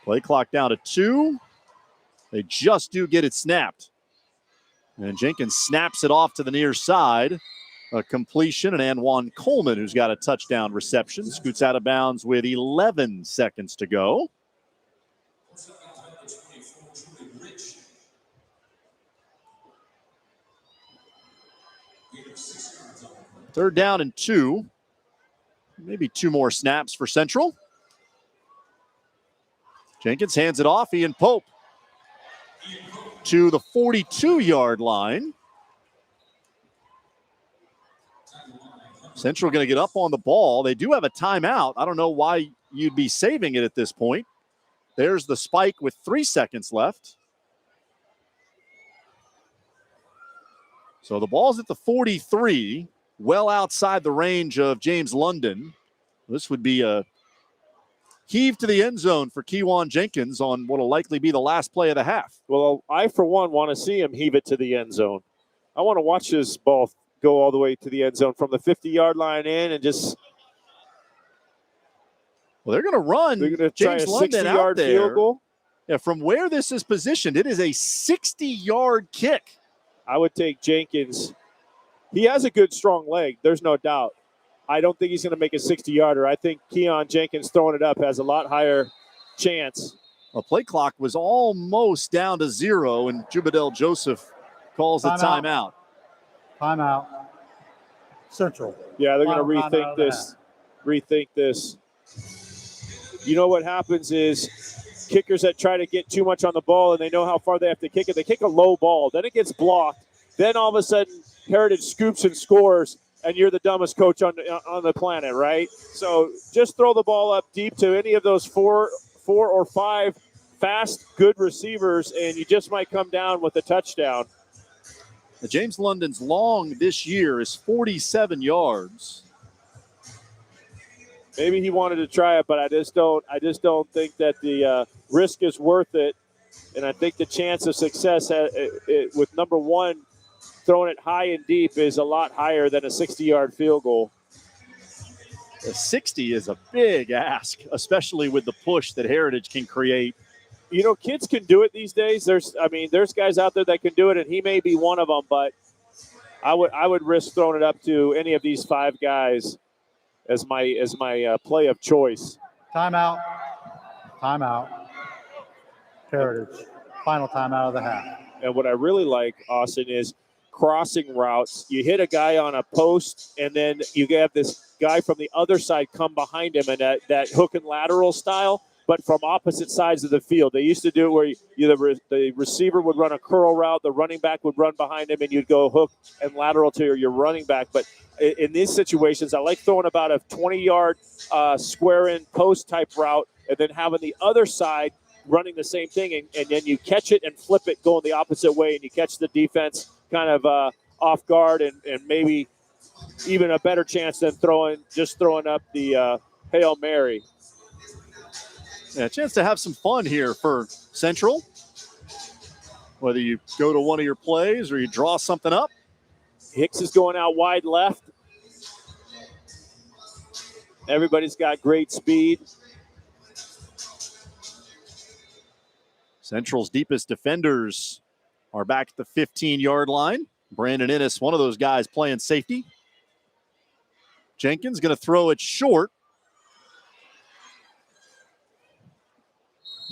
Play clock down to 2. They just do get it snapped. And Jenkins snaps it off to the near side. A completion, and Anwan Coleman, who's got a touchdown reception, scoots out of bounds with 11 seconds to go. Third down and 2. Maybe 2 more snaps for Central. Jenkins hands it off. Ian Pope to the 42-yard line. Central going to get up on the ball. They do have a timeout. I don't know why you'd be saving it at this point. There's the spike with 3 seconds left. So the ball's at the 43, well outside the range of James London. This would be a heave to the end zone for Keyjuan Jenkins on what will likely be the last play of the half. Well, I, for one, want to see him heave it to the end zone. I want to watch this ball go all the way to the end zone from the 50-yard line in and just... Well, they're going to run James London out there. Field goal. Yeah, from where this is positioned, it is a 60-yard kick. I would take Jenkins. He has a good, strong leg. There's no doubt. I don't think he's going to make a 60-yarder. I think Keyjuan Jenkins throwing it up has a lot higher chance. The play clock was almost down to 0, and Jubadel Joseph calls the timeout. Timeout. Central. Yeah, they're going to rethink this. You know what happens is kickers that try to get too much on the ball and they know how far they have to kick it, they kick a low ball. Then it gets blocked. Then all of a sudden, Heritage scoops and scores, and you're the dumbest coach on the planet, right? So just throw the ball up deep to any of those four or five fast, good receivers, and you just might come down with a touchdown. James London's long this year is 47 yards. Maybe he wanted to try it, but I just don't think that the risk is worth it. And I think the chance of success with number one throwing it high and deep is a lot higher than a 60-yard field goal. A 60 is a big ask, especially with the push that Heritage can create. You know, kids can do it these days. There's guys out there that can do it, and he may be one of them. But I would risk throwing it up to any of these 5 guys as my play of choice. Timeout. Timeout. Heritage. Final timeout of the half. And what I really like, Austin, is crossing routes. You hit a guy on a post, and then you have this guy from the other side come behind him, and that hook and lateral style, but from opposite sides of the field. They used to do it where the receiver would run a curl route, the running back would run behind him, and you'd go hook and lateral to your running back. But in these situations, I like throwing about a 20-yard square in post type route, and then having the other side running the same thing, and then you catch it and flip it going the opposite way, and you catch the defense kind of off guard, and maybe even a better chance than throwing up the Hail Mary. Yeah, a chance to have some fun here for Central. Whether you go to one of your plays or you draw something up. Hicks is going out wide left. Everybody's got great speed. Central's deepest defenders are back at the 15-yard line. Brandon Innes, one of those guys playing safety. Jenkins going to throw it short.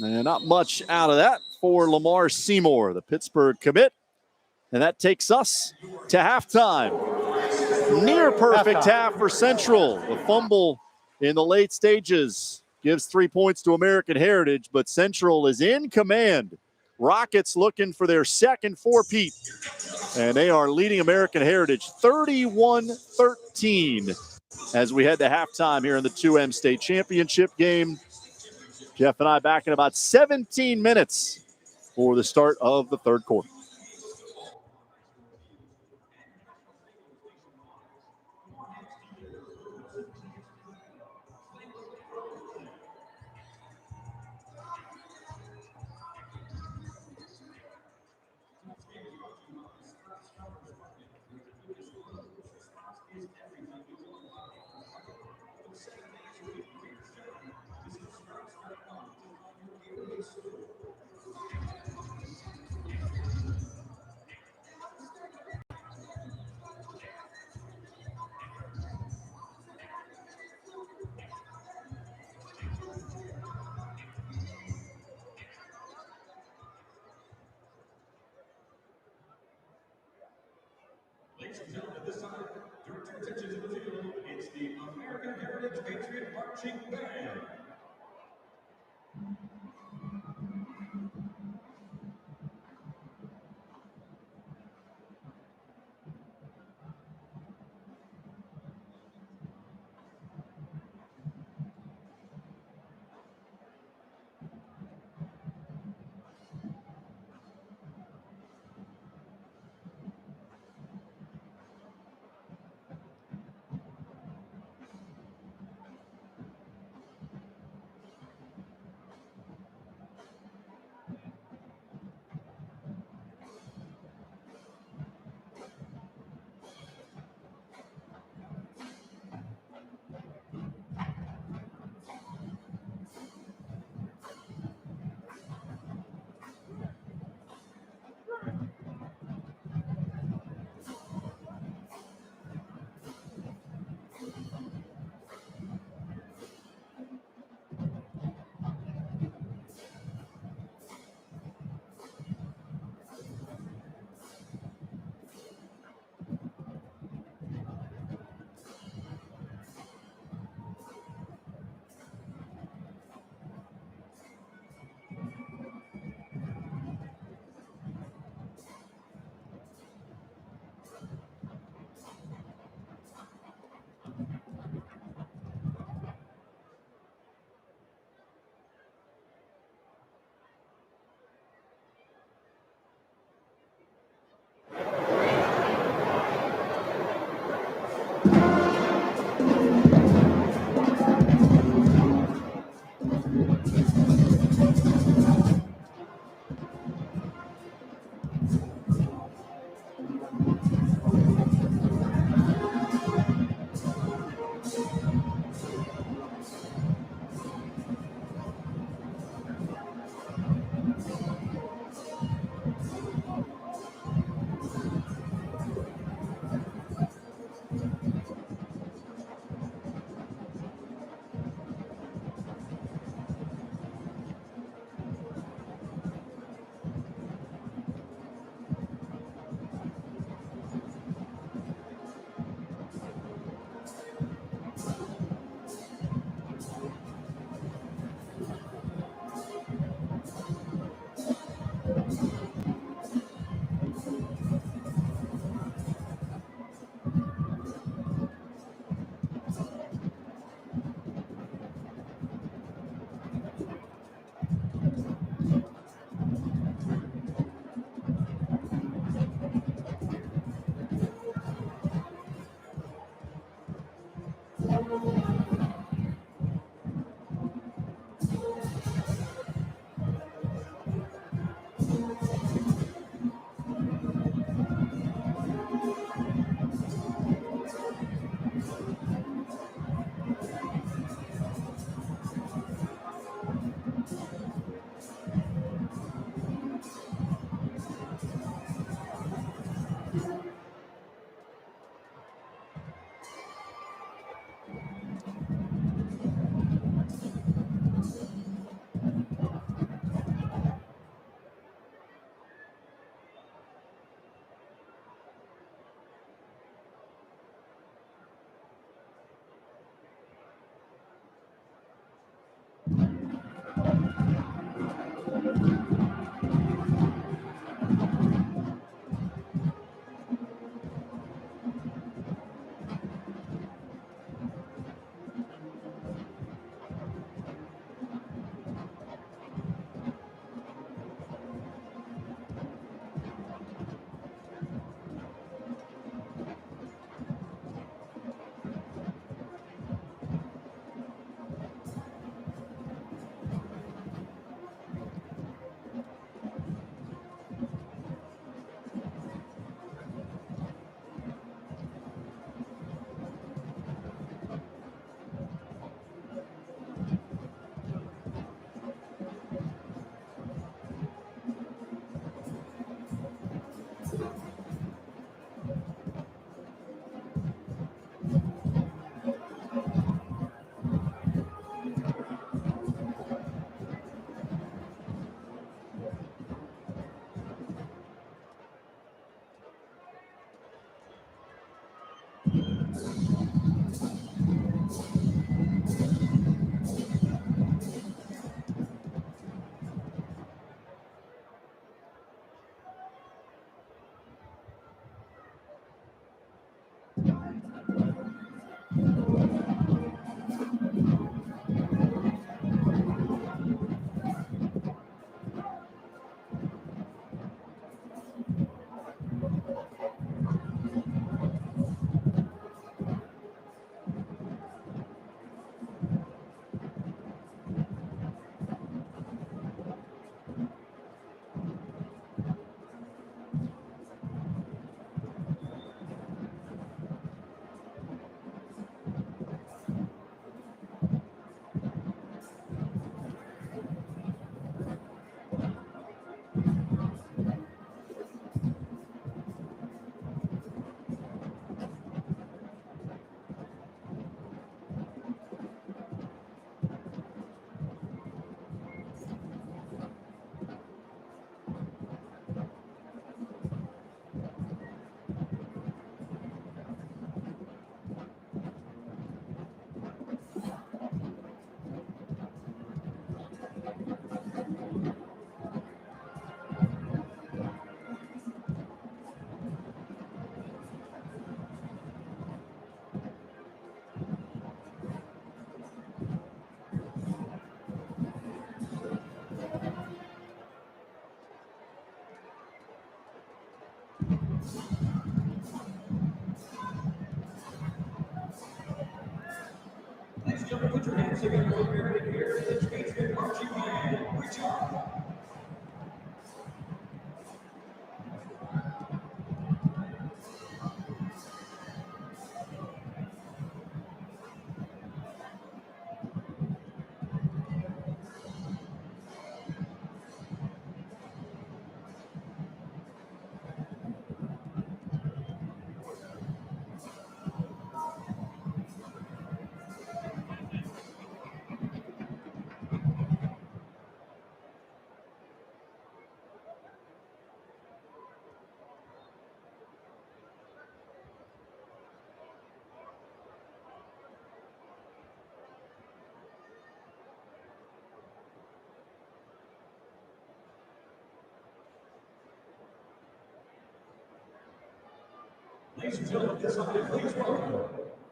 And not much out of that for Lamar Seymour, the Pittsburgh commit. And that takes us to halftime. Near perfect half for Central. The fumble in the late stages gives 3 points to American Heritage, but Central is in command. Rockets looking for their second four-peat, and they are leading American Heritage 31-13 as we head to halftime here in the 2M State Championship game. Jeff and I back in about 17 minutes for the start of the third quarter. Ladies and gentlemen, this time, direct your attention to the field. It's the American Heritage Patriot Marching Band. Dancing in the American Heritage Patriot Marching Band, Richard. Ladies and gentlemen, this time, please welcome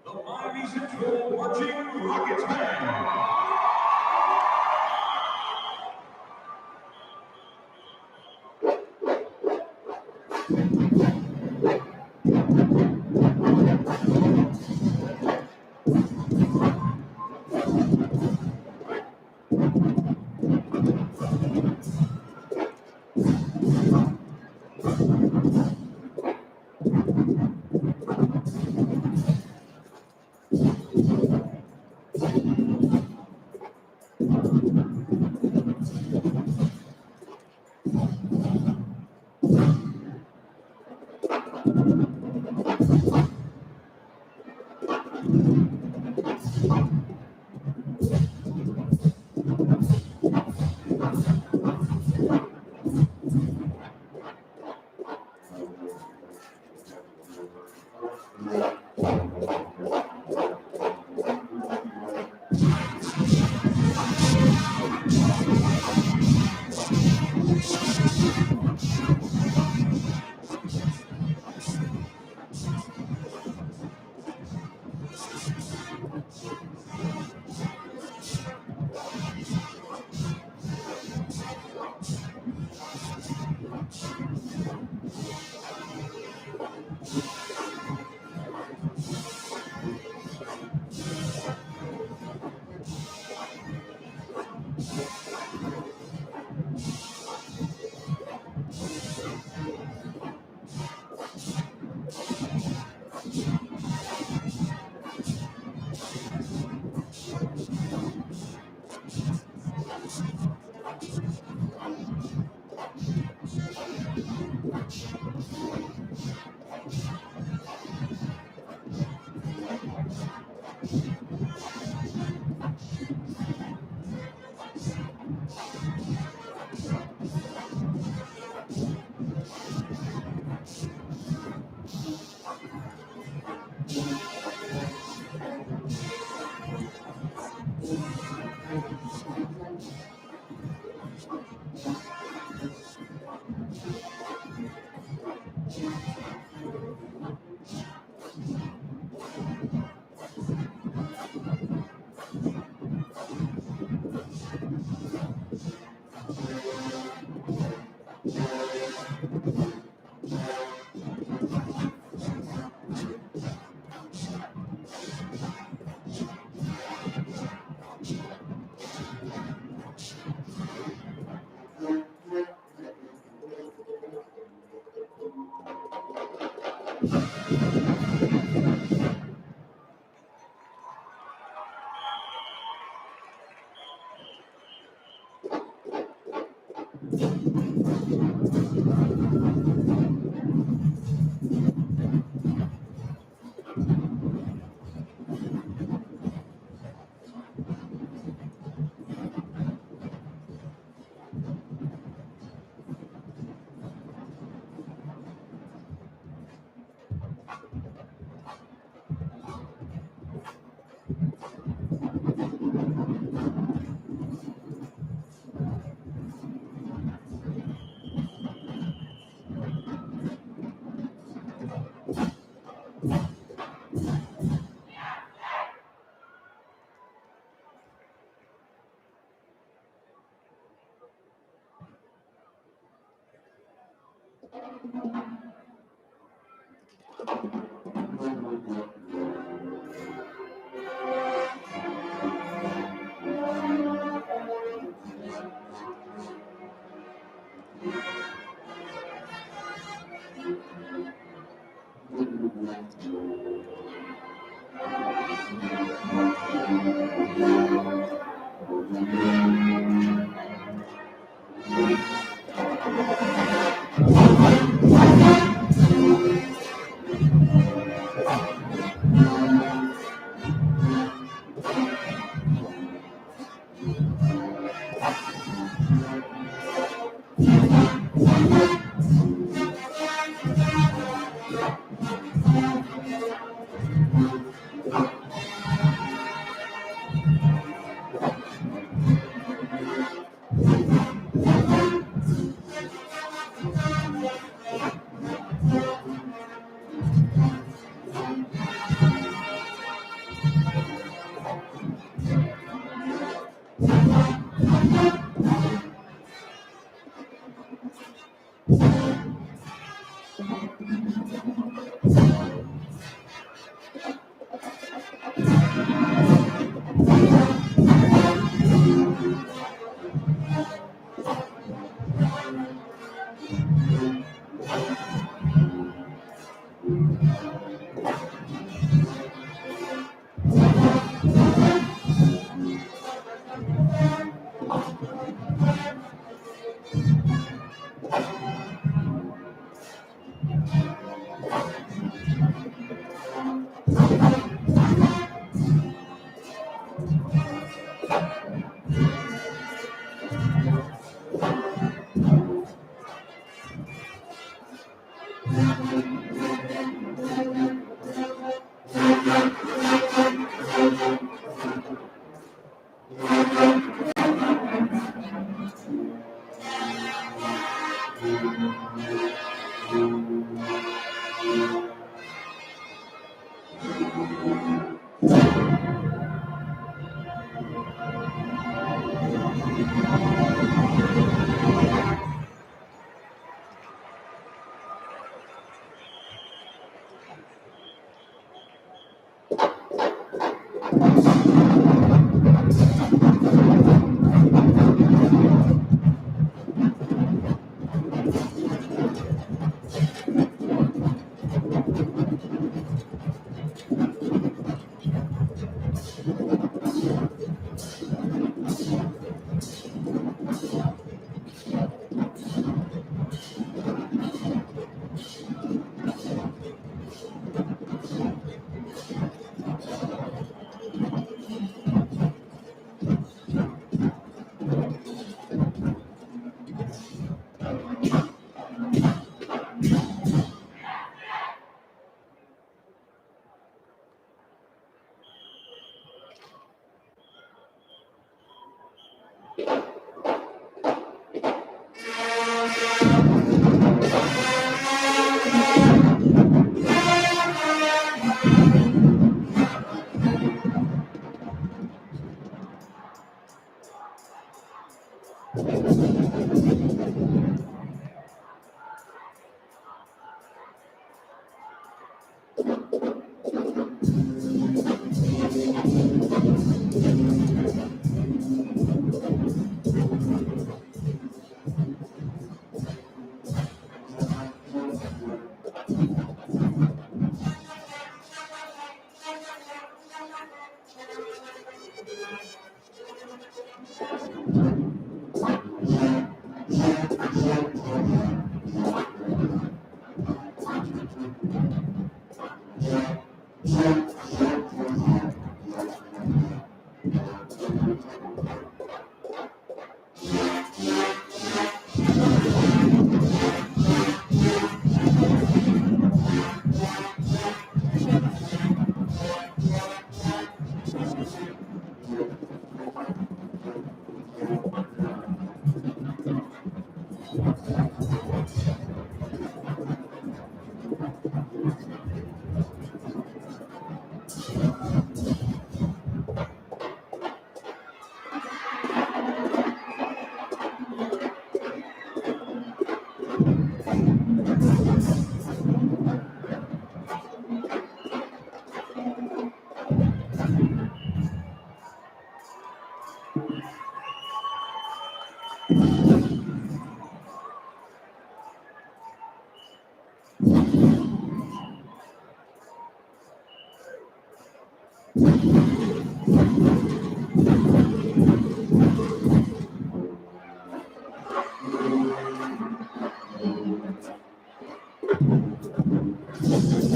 the Miami Central Marching Rockets Band.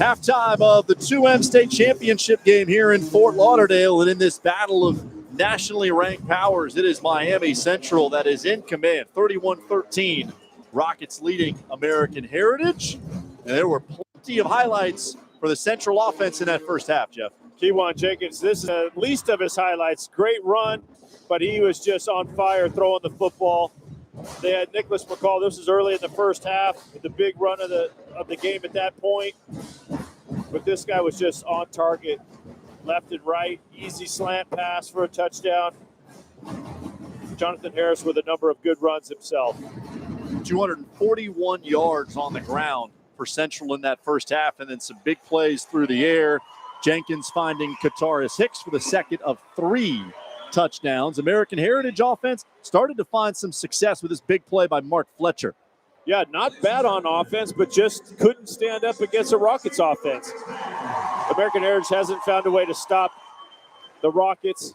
Halftime of the 2M state championship game here in Fort Lauderdale, and in this battle of nationally ranked powers, it is Miami Central that is in command, 31-13. Rockets leading American Heritage, and there were plenty of highlights for the Central offense in that first half, Jeff. Kewan Jenkins, this is the least of his highlights. Great run, but he was just on fire throwing the football. They had Nicholas McCall. This was early in the first half, the big run of the game at that point. But this guy was just on target, left and right, easy slant pass for a touchdown. Jonathan Harris with a number of good runs himself. 241 yards on the ground for Central in that first half, and then some big plays through the air. Jenkins finding Kataris Hicks for the second of 3 touchdowns. American Heritage offense started to find some success with this big play by Mark Fletcher. Yeah, not bad on offense, but just couldn't stand up against a Rockets offense. American Heritage hasn't found a way to stop the Rockets,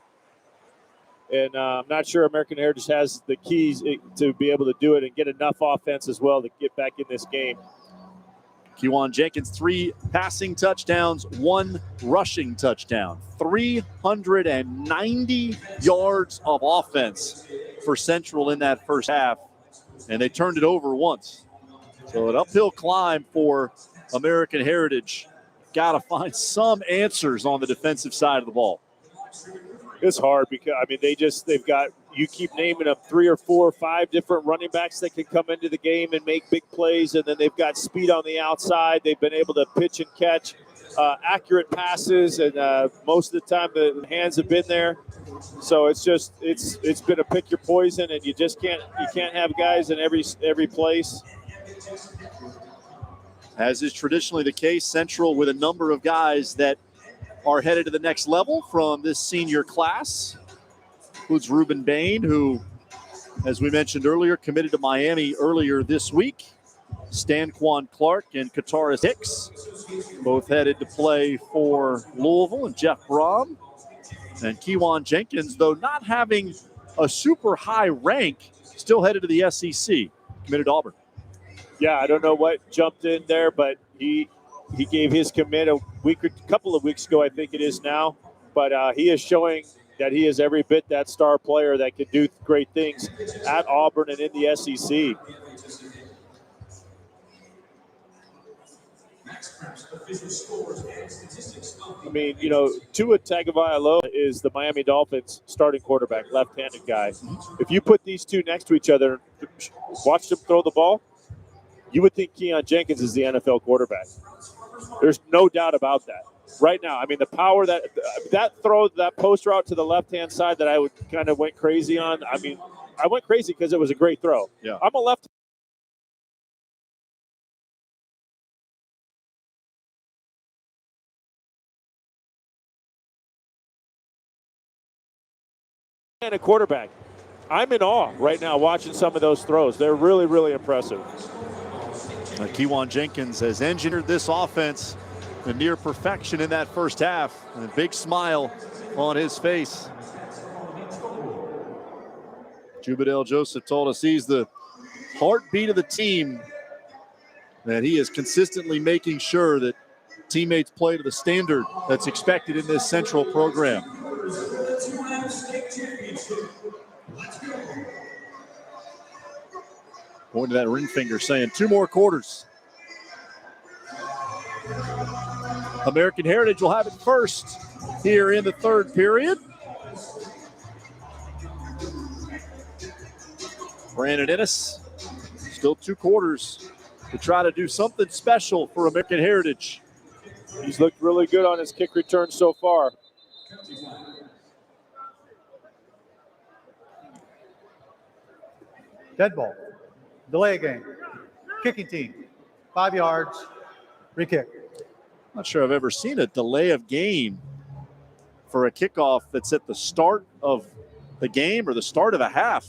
and I'm not sure American Heritage has the keys to be able to do it and get enough offense as well to get back in this game. Kewan Jenkins, 3 passing touchdowns, 1 rushing touchdown. 390 yards of offense for Central in that first half, and they turned it over once. So an uphill climb for American Heritage. Got to find some answers on the defensive side of the ball. It's hard because, I mean, they've got, you keep naming them 3 or 4 or 5 different running backs that can come into the game and make big plays, and then they've got speed on the outside. They've been able to pitch and catch accurate passes, and most of the time the hands have been there. So it's been a pick your poison, and you can't have guys in every place. As is traditionally the case, Central with a number of guys that are headed to the next level from this senior class. Includes Ruben Bain, who, as we mentioned earlier, committed to Miami earlier this week. Stanquan Clark and Kataris Hicks, both headed to play for Louisville, and Jeff Brom. And Kewan Jenkins, though not having a super high rank, still headed to the SEC, committed to Auburn. Yeah, I don't know what jumped in there, but he gave his commit a couple of weeks ago, I think it is now. But he is showing that he is every bit that star player that could do great things at Auburn and in the SEC. I mean, Tua Tagovailoa is the Miami Dolphins starting quarterback, left-handed guy. If you put these two next to each other, watch them throw the ball, you would think Kewan Jenkins is the NFL quarterback. There's no doubt about that. Right now, I mean, the power that throw, that post route to the left-hand side that I would kind of went crazy on. I mean, I went crazy because it was a great throw. Yeah. I'm a left. And a quarterback. I'm in awe right now watching some of those throws. They're really, really impressive. Kewan Jenkins has engineered this offense to near perfection in that first half, and a big smile on his face. Jubadale Joseph told us he's the heartbeat of the team, that he is consistently making sure that teammates play to the standard that's expected in this Central program. Going to that ring finger, saying 2 more quarters. American Heritage will have it first here in the third period. Brandon Ennis, still 2 quarters to try to do something special for American Heritage. He's looked really good on his kick return so far. Dead ball. Delay game. Kicking team. 5 yards. Re-kick. Not sure I've ever seen a delay of game for a kickoff that's at the start of the game or the start of a half.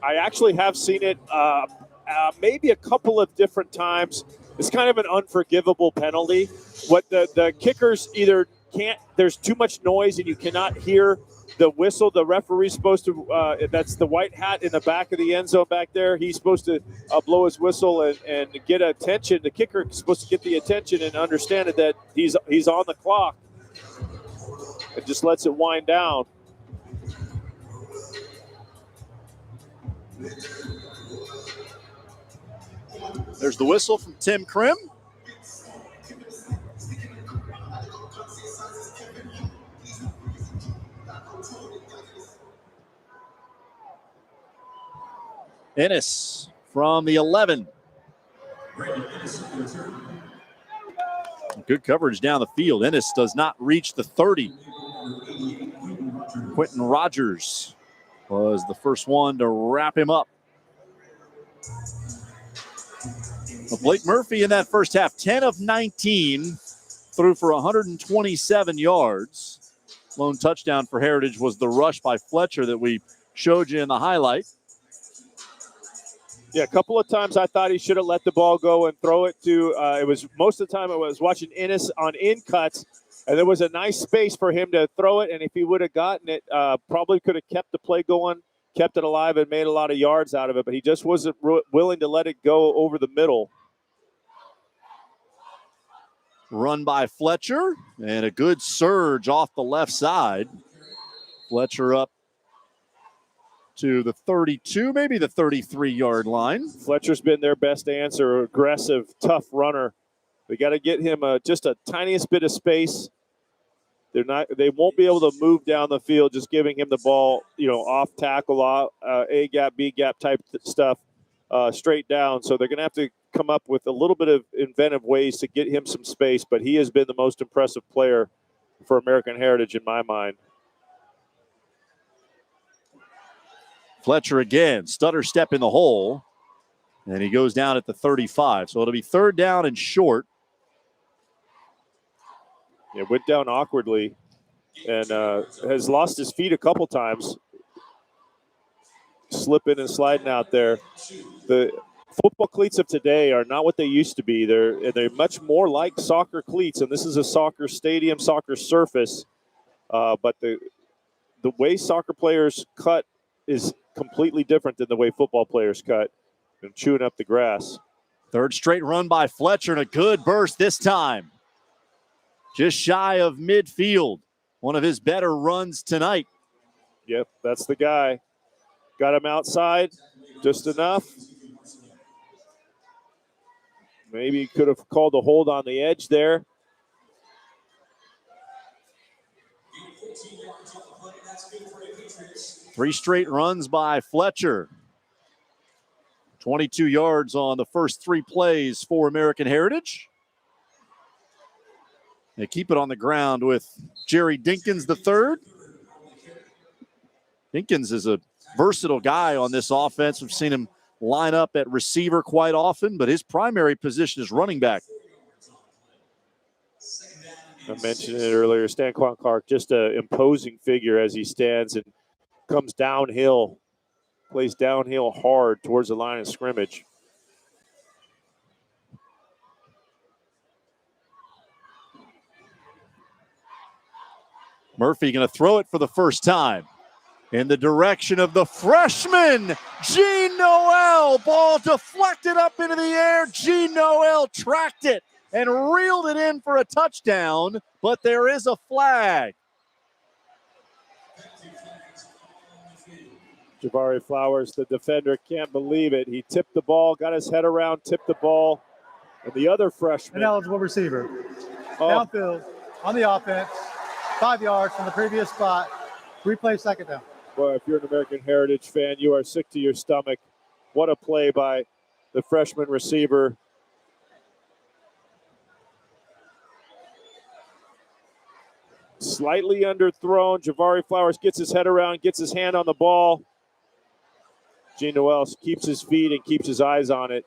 I actually have seen it maybe a couple of different times. It's kind of an unforgivable penalty. What the kickers either can't, there's too much noise and you cannot hear the whistle, the referee's supposed to, that's the white hat in the back of the end zone back there. He's supposed to blow his whistle and get attention. The kicker is supposed to get the attention and understand it that he's on the clock. It just lets it wind down. There's the whistle from Tim Krim. Ennis from the 11. Good coverage down the field. Ennis does not reach the 30. Quentin Rogers was the first one to wrap him up. Well, Blake Murphy in that first half, 10 of 19, threw for 127 yards. Lone touchdown for Heritage was the rush by Fletcher that we showed you in the highlight. Yeah, a couple of times I thought he should have let the ball go and throw it to, it was most of the time I was watching Ennis on in cuts, and there was a nice space for him to throw it, and if he would have gotten it, probably could have kept the play going, kept it alive, and made a lot of yards out of it, but he just wasn't willing to let it go over the middle. Run by Fletcher, and a good surge off the left side. Fletcher up to the 32, maybe the 33-yard line. Fletcher's been their best answer, aggressive, tough runner. They got to get him just a tiniest bit of space. They won't be able to move down the field just giving him the ball, off tackle, A gap, B gap type stuff, straight down. So they're going to have to come up with a little bit of inventive ways to get him some space, but he has been the most impressive player for American Heritage in my mind. Fletcher again, stutter step in the hole, and he goes down at the 35. So it'll be third down and short. Yeah, went down awkwardly and has lost his feet a couple times. Slipping and sliding out there. The football cleats of today are not what they used to be. They're much more like soccer cleats, and this is a soccer stadium, soccer surface. But the way soccer players cut is completely different than the way football players cut and chewing up the grass. Third straight run by Fletcher and a good burst this time. Just shy of midfield. One of his better runs tonight. Yep, that's the guy. Got him outside just enough. Maybe could have called a hold on the edge there. Three straight runs by Fletcher. 22 yards on the first three plays for American Heritage. They keep it on the ground with Jerry Dinkins III. Dinkins is a versatile guy on this offense. We've seen him line up at receiver quite often, but his primary position is running back. I mentioned it earlier. Stanquan Clark, just an imposing figure as he stands and comes downhill, plays downhill hard towards the line of scrimmage. Murphy going to throw it for the first time in the direction of the freshman, Gene Noel. Ball deflected up into the air. Gene Noel tracked it and reeled it in for a touchdown, but there is a flag. Jabari Flowers, the defender, can't believe it. He tipped the ball, got his head around, tipped the ball. And the other freshman. An eligible receiver. Downfield on the offense. 5 yards from the previous spot. Replay second down. Well, if you're an American Heritage fan, you are sick to your stomach. What a play by the freshman receiver. Slightly underthrown. Jabari Flowers gets his head around, gets his hand on the ball. Gene Noel keeps his feet and keeps his eyes on it.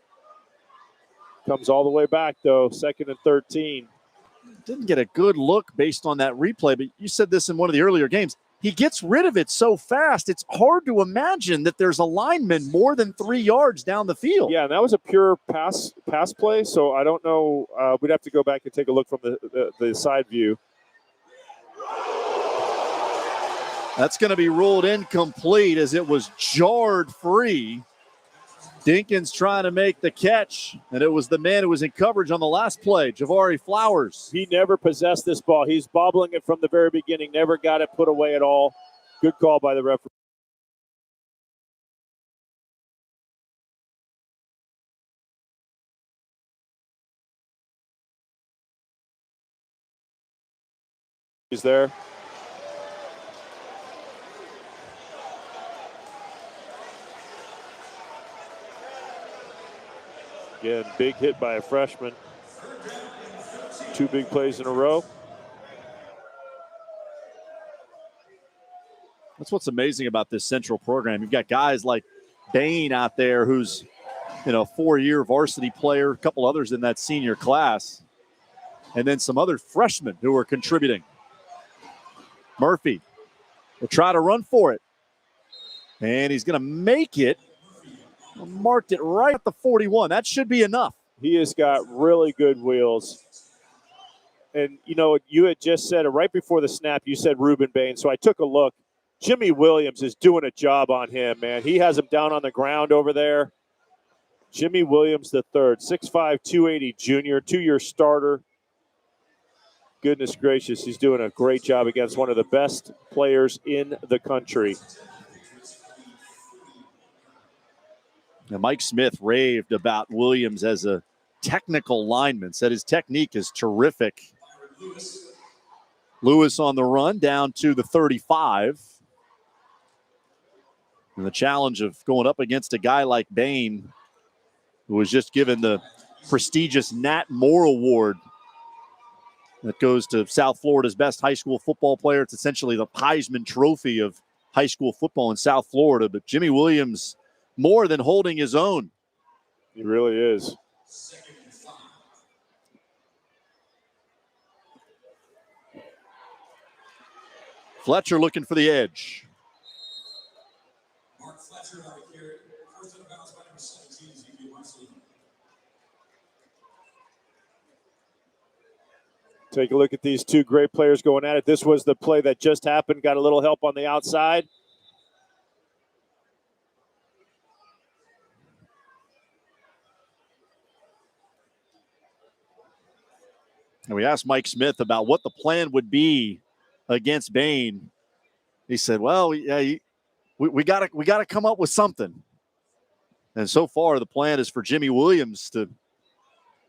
Comes all the way back, though. 2nd and 13. Didn't get a good look based on that replay, but you said this in one of the earlier games. He gets rid of it so fast, it's hard to imagine that there's a lineman more than 3 yards down the field. Yeah, and that was a pure pass play, so I don't know. We'd have to go back and take a look from the side view. That's going to be ruled incomplete as it was jarred free. Dinkins trying to make the catch, and it was the man who was in coverage on the last play, Javari Flowers. He never possessed this ball. He's bobbling it from the very beginning, never got it put away at all. Good call by the referee. He's there. Again, big hit by a freshman. 2 big plays in a row. That's what's amazing about this Central program. You've got guys like Bain out there who's, 4-year varsity player, a couple others in that senior class, and then some other freshmen who are contributing. Murphy will try to run for it, and he's going to make it. Marked it right at the 41. That should be enough. He has got really good wheels. And, you had just said it right before the snap, you said Ruben Bain. So I took a look. Jimmy Williams is doing a job on him, man. He has him down on the ground over there. Jimmy Williams the third, 6'5", 280 junior, 2-year starter. Goodness gracious, he's doing a great job against one of the best players in the country. Now, Mike Smith raved about Williams as a technical lineman, said his technique is terrific. Lewis on the run down to the 35. And the challenge of going up against a guy like Bain, who was just given the prestigious Nat Moore Award that goes to South Florida's best high school football player. It's essentially the Heisman Trophy of high school football in South Florida. But Jimmy Williams, more than holding his own. He really is. Fletcher looking for the edge. Mark Fletcher out here. First out of bounds by number 17, Ezekiel Wesley. Take a look at these two great players going at it. This was the play that just happened. Got a little help on the outside. And we asked Mike Smith about what the plan would be against Bain. He said, well, yeah, we got to come up with something. And so far, the plan is for Jimmy Williams to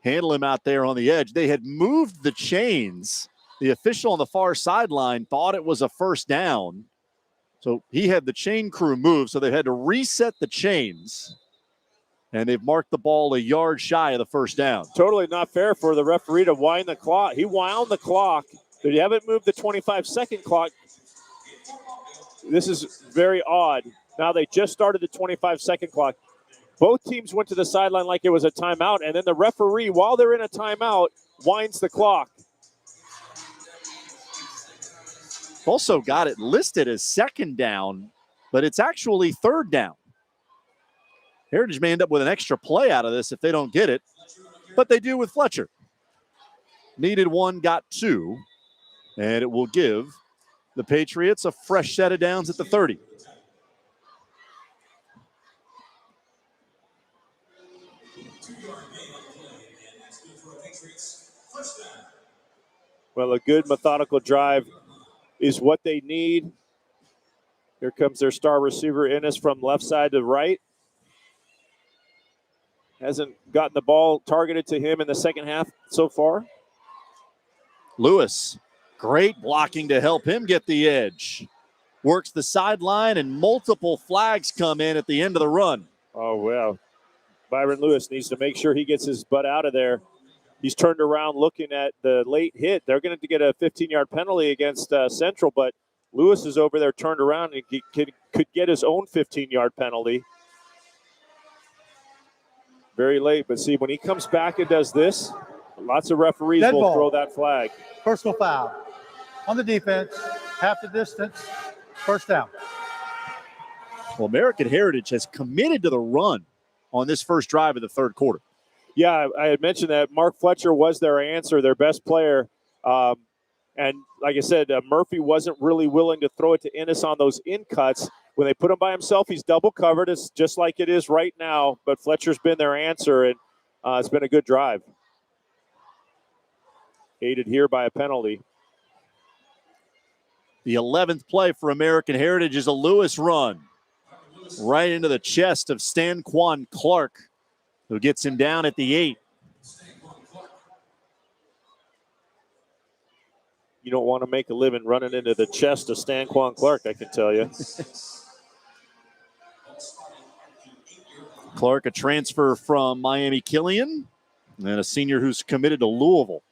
handle him out there on the edge. They had moved the chains. The official on the far sideline thought it was a first down. So he had the chain crew move, so they had to reset the chains. And they've marked the ball a yard shy of the first down. Totally not fair for the referee to wind the clock. He wound the clock. They haven't moved the 25-second clock. This is very odd. Now they just started the 25-second clock. Both teams went to the sideline like it was a timeout, and then the referee, while they're in a timeout, winds the clock. Also got it listed as second down, but it's actually third down. Heritage may end up with an extra play out of this if they don't get it, but they do with Fletcher. Needed one, got two, and it will give the Patriots a fresh set of downs at the 30. Well, a good methodical drive is what they need. Here comes their star receiver, Ennis, from left side to right. Hasn't gotten the ball targeted to him in the second half so far. Lewis, great blocking to help him get the edge. Works the sideline, and multiple flags come in at the end of the run. Oh, wow. Byron Lewis needs to make sure he gets his butt out of there. He's turned around looking at the late hit. They're going to get a 15-yard penalty against Central, but Lewis is over there turned around and could get his own 15-yard penalty. Very late, but see, when he comes back and does this, lots of referees Dead will ball. throw that flag. Personal foul. On the defense, half the distance, first down. Well, American Heritage has committed to the run on this first drive of the third quarter. Yeah, I had mentioned that Mark Fletcher was their answer, their best player. And like I said, Murphy wasn't really willing to throw it to Ennis on those in cuts. When they put him by himself, he's double covered. It's just like it is right now. But Fletcher's been their answer, and it's been a good drive. Aided here by a penalty. The 11th play for American Heritage is a Lewis run. Right into the chest of Stanquan Clark, who gets him down at the 8. You don't want to make a living running into the chest of Stanquan Clark, I can tell you. Clark, a transfer from Miami Killian, and a senior who's committed to Louisville.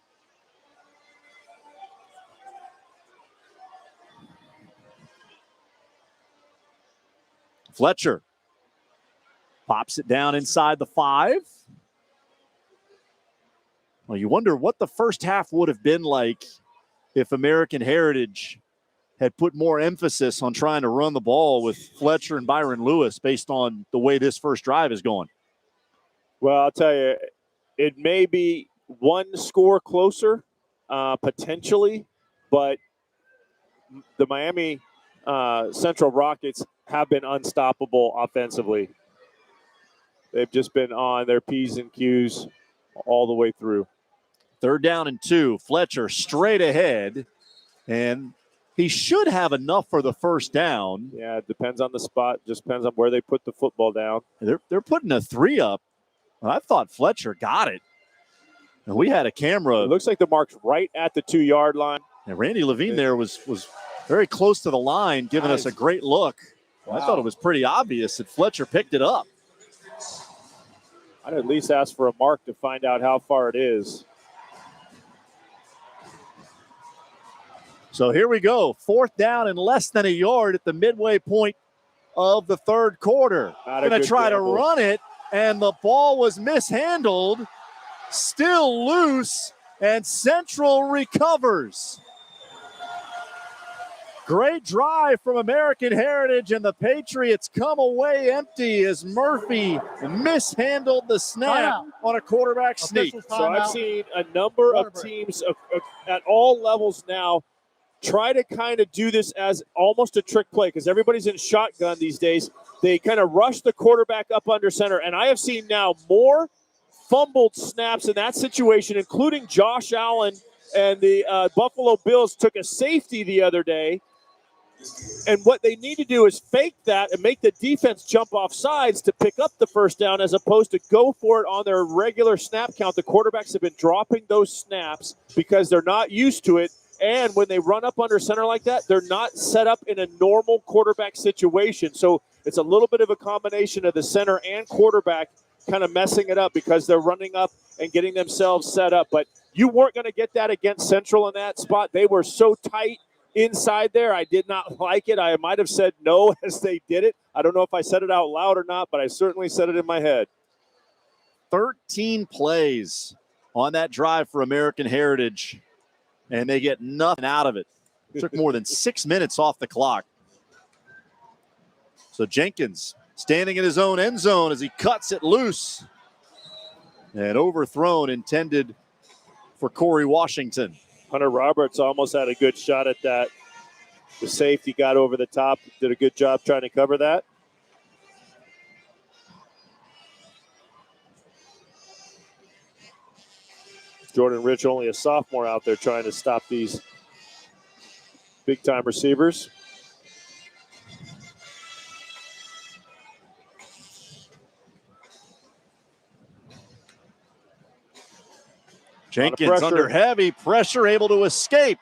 Fletcher pops it down inside the 5. Well, you wonder what the first half would have been like if American Heritage had put more emphasis on trying to run the ball with Fletcher and Byron Lewis based on the way this first drive is going. Well, I'll tell you, it may be one score closer, potentially, but the Miami Central Rockets have been unstoppable offensively. They've just been on their P's and Q's all the way through. 3rd down and 2. Fletcher straight ahead, and he should have enough for the first down. Yeah, it depends on the spot. Just depends on where they put the football down. They're putting a 3 up. I thought Fletcher got it. And we had a camera. It looks like the mark's right at the 2-yard line. And Randy Levine there was very close to the line, giving us a great look. Wow. I thought it was pretty obvious that Fletcher picked it up. I'd at least ask for a mark to find out how far it is. So here we go. 4th down and less than a yard at the midway point of the 3rd quarter. Going to try to run it, and the ball was mishandled. Still loose, and Central recovers. Great drive from American Heritage, and the Patriots come away empty as Murphy mishandled the snap on a quarterback sneak. So I've seen a number of teams at all levels now try to kind of do this as almost a trick play because everybody's in shotgun these days. They kind of rush the quarterback up under center, and I have seen now more fumbled snaps in that situation, including Josh Allen and the Buffalo Bills took a safety the other day. And what they need to do is fake that and make the defense jump off sides to pick up the first down as opposed to go for it on their regular snap count. The quarterbacks have been dropping those snaps because they're not used to it. And when they run up under center like that, they're not set up in a normal quarterback situation. So it's a little bit of a combination of the center and quarterback kind of messing it up because they're running up and getting themselves set up. But you weren't going to get that against Central in that spot. They were so tight inside there. I did not like it. I might have said no as they did it. I don't know if I said it out loud or not, but I certainly said it in my head. 13 plays on that drive for American Heritage, and they get nothing out of it. It took more than 6 minutes off the clock. So Jenkins standing in his own end zone as he cuts it loose. And overthrown, intended for Corey Washington. Hunter Roberts almost had a good shot at that. The safety got over the top, did a good job trying to cover that. Jordan Rich, only a sophomore out there trying to stop these big-time receivers. Jenkins under heavy pressure, able to escape.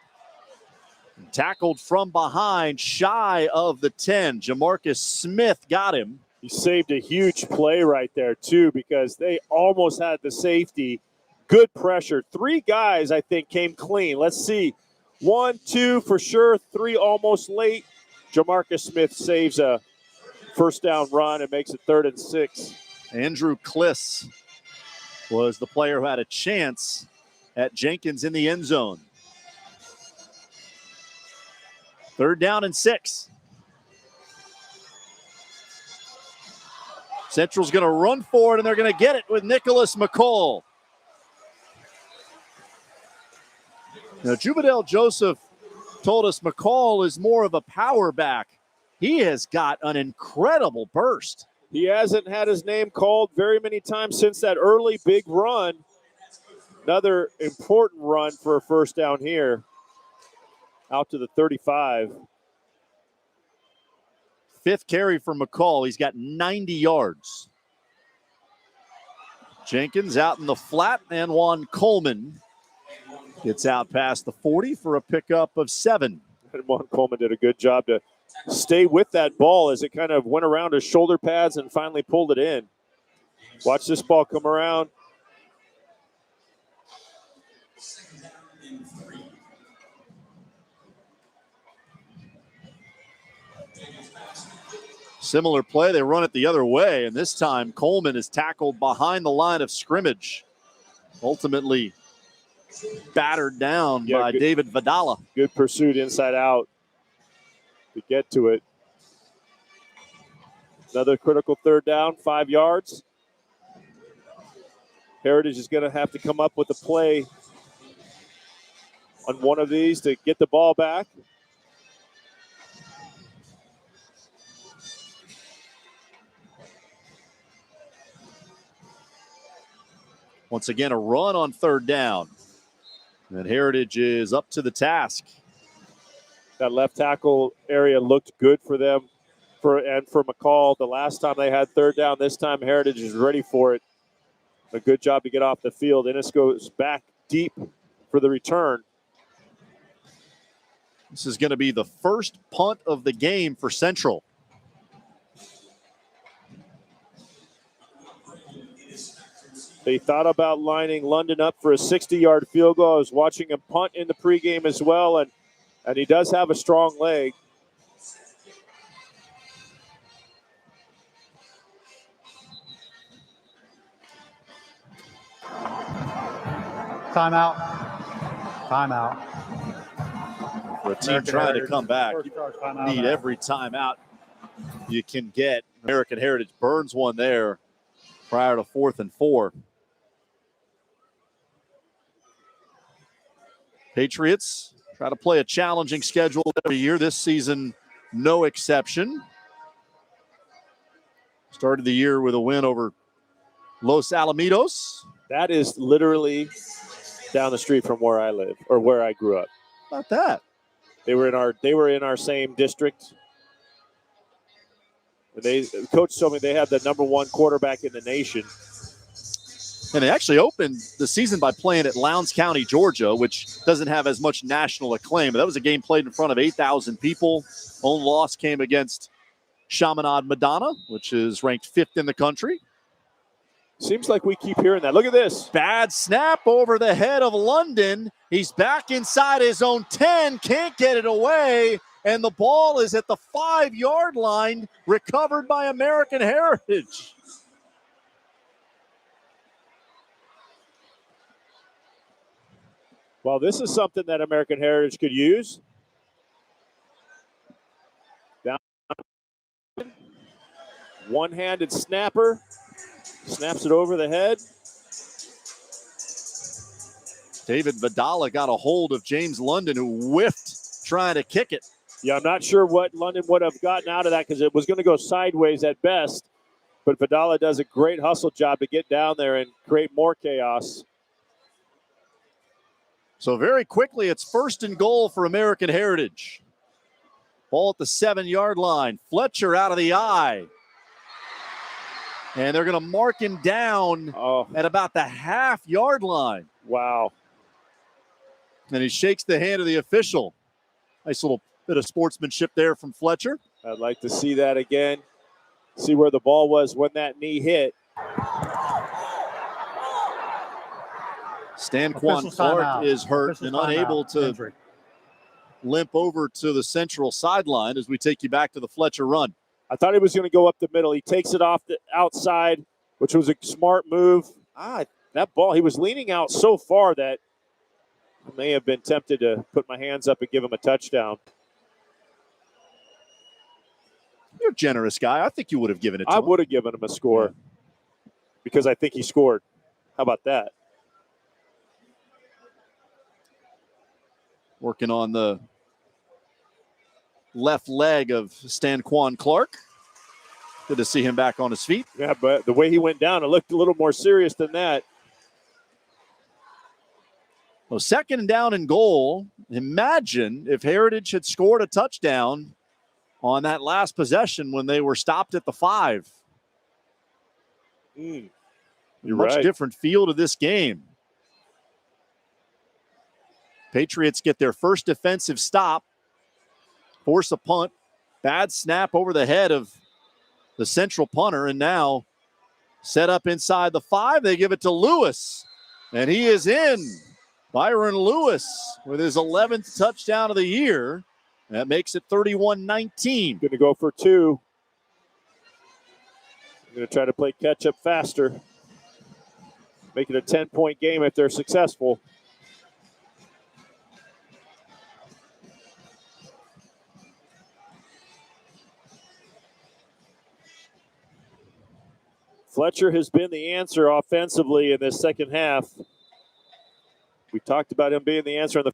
Tackled from behind, shy of the 10. Jamarcus Smith got him. He saved a huge play right there, too, because they almost had the safety. Good pressure. 3 guys, I think, came clean. Let's see. 1, 2 for sure. 3 almost late. Jamarcus Smith saves a first down run and makes it 3rd and 6. Andrew Kliss was the player who had a chance at Jenkins in the end zone. 3rd down and 6. Central's going to run for it, and they're going to get it with Nicholas McCall. Now, Jubedale Joseph told us McCall is more of a power back. He has got an incredible burst. He hasn't had his name called very many times since that early big run. Another important run for a first down here. Out to the 35. Fifth carry for McCall. He's got 90 yards. Jenkins out in the flat, and Juan Coleman gets out past the 40 for a pickup of 7. And Juan Coleman did a good job to stay with that ball as it kind of went around his shoulder pads and finally pulled it in. Watch this ball come around. Similar play, they run it the other way, and this time Coleman is tackled behind the line of scrimmage. Ultimately battered down by David Vidala. Good pursuit inside out to get to it. Another critical third down, 5 yards. Heritage is going to have to come up with a play on one of these to get the ball back. Once again, a run on third down. And Heritage is up to the task. That left tackle area looked good for them and for McCall. The last time they had third down, this time Heritage is ready for it. A good job to get off the field. Ennis goes back deep for the return. This is going to be the first punt of the game for Central. They thought about lining London up for a 60-yard field goal. I was watching him punt in the pregame as well, and he does have a strong leg. Timeout. Timeout. For a team trying to come back, you need every timeout you can get. American Heritage burns one there prior to 4th and 4. Patriots try to play a challenging schedule every year. This season, no exception. Started the year with a win over Los Alamitos. That is literally down the street from where I live, or where I grew up. How about that? They were in our same district. The coach told me they had the number 1 quarterback in the nation. And they actually opened the season by playing at Lowndes County, Georgia, which doesn't have as much national acclaim. But that was a game played in front of 8,000 people. Own loss came against Chaminade Madonna, which is ranked 5th in the country. Seems like we keep hearing that. Look at this. Bad snap over the head of London. He's back inside his own 10, can't get it away. And the ball is at the 5-yard line, recovered by American Heritage. Well, this is something that American Heritage could use. Down. One-handed snapper. Snaps it over the head. David Vidala got a hold of James London, who whiffed trying to kick it. Yeah, I'm not sure what London would have gotten out of that because it was going to go sideways at best. But Vidala does a great hustle job to get down there and create more chaos. So very quickly, it's 1st and goal for American Heritage. Ball at the 7-yard line. Fletcher out of the eye. And they're going to mark him down at about the half-yard line. Wow. And he shakes the hand of the official. Nice little bit of sportsmanship there from Fletcher. I'd like to see that again. See where the ball was when that knee hit. Stanquan Clark is hurt and unable to limp over to the central sideline as we take you back to the Fletcher run. I thought he was going to go up the middle. He takes it off the outside, which was a smart move. That ball, he was leaning out so far that I may have been tempted to put my hands up and give him a touchdown. You're a generous guy. I think you would have given it to him. I would have given him a score because I think he scored. How about that? working on the left leg of Stanquan Clark. Good to see him back on his feet. Yeah, but the way he went down, it looked a little more serious than that. Well, 2nd and down and goal. Imagine if Heritage had scored a touchdown on that last possession when they were stopped at the 5. You're Much right. different feel to this game. Patriots get their first defensive stop, force a punt, bad snap over the head of the central punter, and now set up inside the 5. They give it to Lewis, and he is in. Byron Lewis with his 11th touchdown of the year. That makes it 31-19. Going to go for 2. Going to try to play catch up faster. Make it a 10-point game if they're successful. Fletcher has been the answer offensively in this second half. We talked about him being the answer in the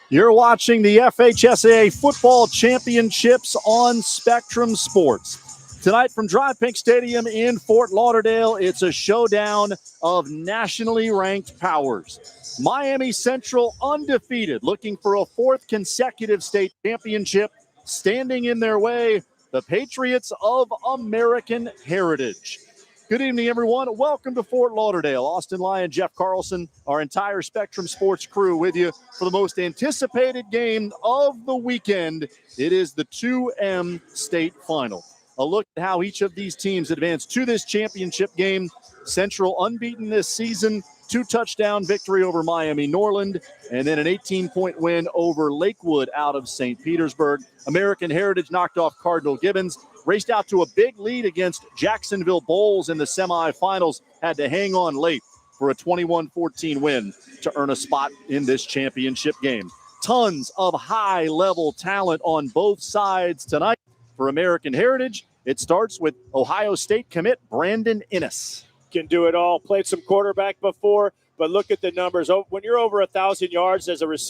You're watching the FHSAA Football Championships on Spectrum Sports. Tonight from Dry Pink Stadium in Fort Lauderdale, it's a showdown of nationally ranked powers. Miami Central undefeated, looking for a fourth consecutive state championship. Standing in their way, the Patriots of American heritage. Good evening, everyone. Welcome to Fort Lauderdale. Austin Lyon, Jeff Carlson, our entire Spectrum Sports crew with you for the most anticipated game of the weekend. It is the 2M State Final. A look at how each of these teams advanced to this championship game. Central unbeaten this season, 2-touchdown victory over Miami Norland, and then an 18-point win over Lakewood out of St. Petersburg. American Heritage knocked off Cardinal Gibbons, raced out to a big lead against Jacksonville Bowls in the semifinals, had to hang on late for a 21-14 win to earn a spot in this championship game. Tons of high-level talent on both sides tonight for American Heritage. It starts with Ohio State commit Brandon Innes. Can do it all. Played some quarterback before, but look at the numbers. When you're over 1,000 yards as a receiver,